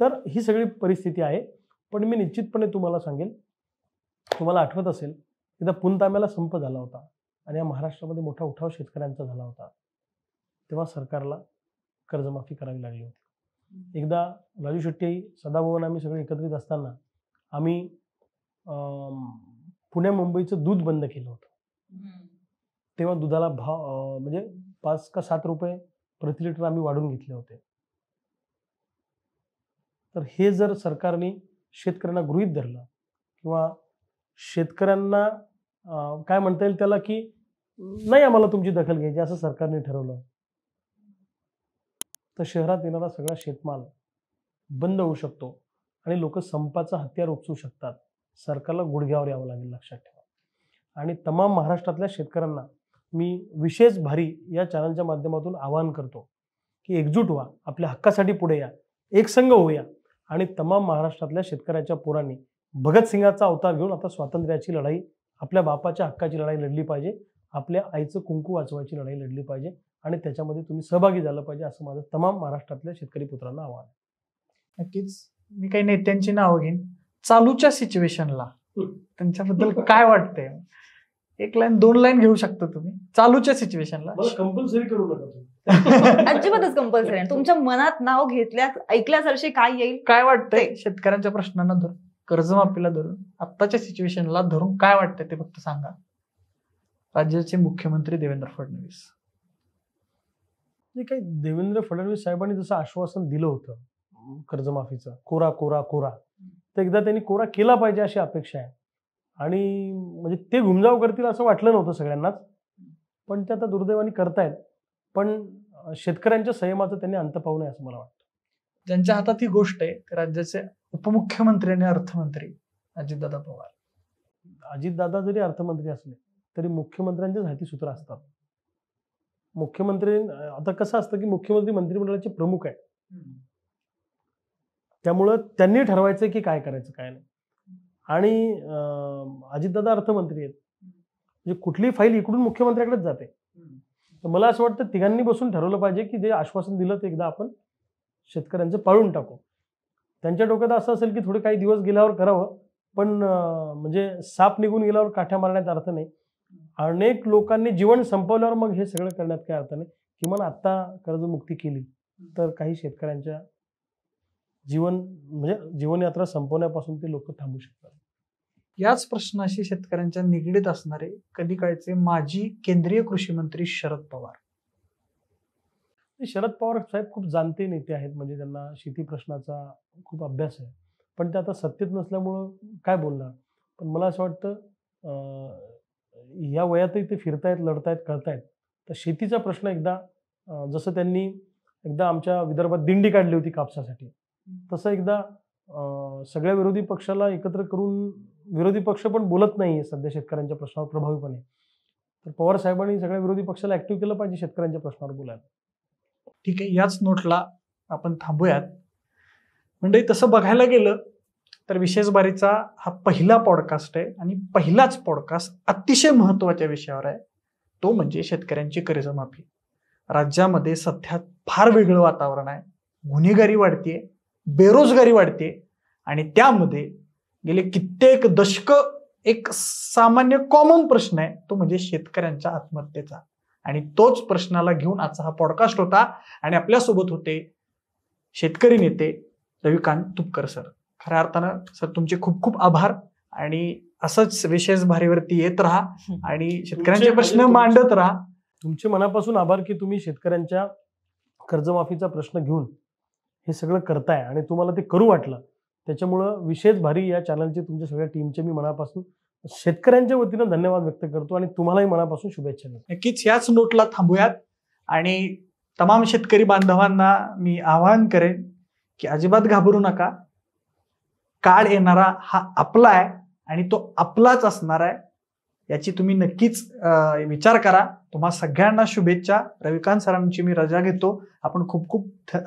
तर ही सगळी परिस्थिती आहे. पण मी निश्चितपणे तुम्हाला सांगेल, तुम्हाला आठवत असेल एकदा पुणतांब्याला संप झाला होता आणि या महाराष्ट्रामध्ये मोठा उठाव शेतकऱ्यांचा झाला होता. तेव्हा सरकारला कर्जमाफी करावी लागली होती. एकदा राजू शेट्टी, सदाभाऊ आम्ही सगळे एकत्रित असताना आम्ही पुण्या मुंबईचं दूध बंद केलं होतं. तेव्हा दुधाला भाव म्हणजे 5 का 7 रुपये प्रति लिटर आम्ही वाढून घेतले होते. तर हे जर सरकारने शेतकऱ्यांना गृहीत धरलं किंवा शेतकऱ्यांना काय म्हणता येईल त्याला की नाही आम्हाला तुमची दखल घ्यायची असं सरकारने ठरवलं, तर शहरात येणारा सगळा शेतमाल बंद होऊ शकतो आणि लोक संपाचं हत्यार उपसू शकतात. सरकारला गुडघ्यावर यावं लागेल, लक्षात ठेवा. आणि तमाम महाराष्ट्रातल्या शेतकऱ्यांना मी विशेष भारी या चॅनलच्या माध्यमातून आवाहन करतो की एकजूट व्हा, आपल्या हक्कासाठी पुढे या, एकसंघ होऊया. आणि तमाम महाराष्ट्रातल्या शेतकऱ्याच्या पोरांनी भगतसिंगाचा अवतार घेऊन आता स्वातंत्र्याची लढाई, आपल्या बापाच्या हक्काची लढाई लढली पाहिजे, आपल्या आईचं कुंकू वाचवायची लढाई लढली पाहिजे आणि त्याच्यामध्ये तुम्ही सहभागी झालं पाहिजे, असं माझं तमाम महाराष्ट्रातल्या शेतकरी पुत्रांना आवाहन आहे.
नक्कीच मी काही नेत्यांची नावं घेईन. चालूच्या सिच्युएशनला त्यांच्याबद्दल काय वाटतंय? 1 लाईन 2 लाईन घेऊ शकता तुम्ही. चालूच्या सिच्युएशनला
कंपल्सरी करू नका तुम्ही.
अजिबातच कंपल्सरी नाही. तुमच्या मनात नाव ऐकल्यासारखे काय येईल,
काय वाटतंय शेतकऱ्यांच्या प्रश्नांना धरून, कर्जमाफीला धरून, आत्ताच्या सिच्युएशनला धरून काय वाटतंय ते फक्त सांगा. राज्याचे मुख्यमंत्री देवेंद्र फडणवीस,
जे काही देवेंद्र फडणवीस साहेबांनी जसं आश्वासन दिलं होतं कर्जमाफीचं, कोरा कोरा कोरा, तर एकदा त्यांनी कोरा केला पाहिजे अशी अपेक्षा आहे. आणि म्हणजे ते घुमजाव करतील असं वाटलं नव्हतं सगळ्यांनाच, पण ते आता दुर्दैवाने करतायत. पण शेतकऱ्यांच्या संयमाचं त्यांनी अंत पाहू नये असं मला वाटतं.
ज्यांच्या हातात ही गोष्ट आहे ते राज्याचे उपमुख्यमंत्री आणि अर्थमंत्री अजितदादा पवार.
अजितदादा जरी अर्थमंत्री असले तरी मुख्यमंत्र्यांच्याच हाती सूत्र असतात. मुख्यमंत्री आता कसं असतं की मुख्यमंत्री मंत्रिमंडळाचे प्रमुख आहे, त्यामुळं त्यांनी ठरवायचं की काय करायचं काय नाही. आणि अजितदादा अर्थमंत्री आहेत, म्हणजे कुठलीही फाईल इकडून मुख्यमंत्र्याकडेच जाते. तर मला असं वाटतं तिघांनी बसून ठरवलं पाहिजे की जे आश्वासन दिलं ते एकदा आपण शेतकऱ्यांचं पाळून टाकू. त्यांच्या डोक्यात असं असेल की थोडे काही दिवस गेल्यावर करावं, पण म्हणजे साप निघून गेल्यावर काठ्या मारण्यात अर्थ नाही. अनेक लोकांनी जीवन संपवल्यावर मग हे सगळं करण्यात काही अर्थ नाही. किमान आत्ता कर्जमुक्ती केली तर काही शेतकऱ्यांच्या म्हणजे जीवनयात्रा संपवण्यापासून ते लोक थांबू शकतात.
याच प्रश्नाशी शेतकऱ्यांच्या निगडीत असणारे कधी काळचे माजी केंद्रीय कृषी मंत्री शरद पवार.
शरद पवार साहेब खूप जाणते नेते आहेत, म्हणजे त्यांना शेती प्रश्नाचा खूप अभ्यास आहे, पण ते आता सत्तेत नसल्यामुळं काय बोलणार. पण मला असं वाटतं या वयातही ते फिरतायत, लढतायत, करतायत. तर शेतीचा प्रश्न एकदा जसं त्यांनी एकदा आमच्या विदर्भात दिंडी काढली होती कापसासाठी, तसं एकदा सगळ्या विरोधी पक्षाला एकत्र करून, विरोधी पक्ष पण बोलत नाहीये सध्या शेतकऱ्यांच्या प्रश्नावर प्रभावीपणे, तर पवार साहेबांनी सगळ्या विरोधी पक्षाला ऍक्टिव्ह केलं पाहिजे शेतकऱ्यांच्या प्रश्नावर बोलायला.
ठीक आहे, याच नोटला आपण थांबूयात. म्हणजे तसं बघायला गेलं तर विशेष बारीचा हा पहिला पॉडकास्ट आहे आणि पहिलाच पॉडकास्ट अतिशय महत्त्वाच्या विषयावर आहे, तो म्हणजे शेतकऱ्यांची कर्जमाफी. राज्यामध्ये सध्या फार वेगळं वातावरण आहे. गुन्हेगारी वाढतीये, बेरोजगारी वाढते आणि त्यामध्ये गेले कित्येक दशकं एक सामान्य कॉमन प्रश्न आहे, तो म्हणजे शेतकऱ्यांच्या आत्महत्येचा. आणि तोच प्रश्नाला घेऊन आजचा हा पॉडकास्ट होता आणि आपल्यासोबत होते शेतकरी नेते रविकांत तुपकर सर. खऱ्या अर्थानं सर तुमचे खूप खूप आभार आणि असंच विशेष भारीवरती येत राहा आणि शेतकऱ्यांचे प्रश्न मांडत राहा.
तुमचे मनापासून आभार की तुम्ही शेतकऱ्यांच्या कर्जमाफीचा प्रश्न घेऊन हे सगळं करताय आणि तुम्हाला ते करू वाटलं, त्याच्यामुळं विशेष भारी या चॅनलचे तुमच्या सगळ्या टीमचे मी मनापासून शेतकऱ्यांच्या वतीनं धन्यवाद व्यक्त करतो आणि तुम्हालाही मनापासून शुभेच्छा देतो.
नक्कीच याच नोटला थांबूयात आणि तमाम शेतकरी बांधवांना मी आवाहन करेन की अजिबात घाबरू नका. काळ येणारा हा आपला आहे आणि तो आपलाच असणार आहे, याची तुम्ही नक्कीच विचार करा. तुम्हा सगळ्यांना शुभेच्छा. रविकांत सरांची मी रजा घेतो. आपण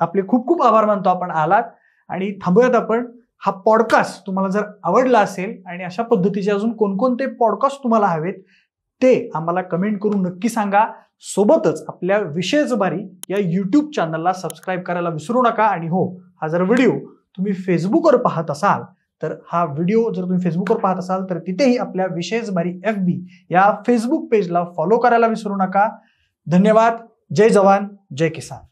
आपले खूप खूप आभार मानतो आपण आलात आणि थांबूयात आपण. हा पॉडकास्ट तुम्हाला जर आवडला असेल आणि अशा पद्धतीचे अजून कोणकोणते पॉडकास्ट तुम्हाला हवेत ते आम्हाला कमेंट करून नक्की सांगा. सोबतच आपल्या विशेष बारी या यूट्यूब चॅनलला सबस्क्राईब करायला विसरू नका. आणि हो, हा जर व्हिडिओ तुम्ही फेसबुकवर पाहत असाल तर तिथेही आपल्या विशेष बारी FB या फेसबुक पेजला फॉलो करायला विसरू नका. धन्यवाद. जय जवान, जय किसान.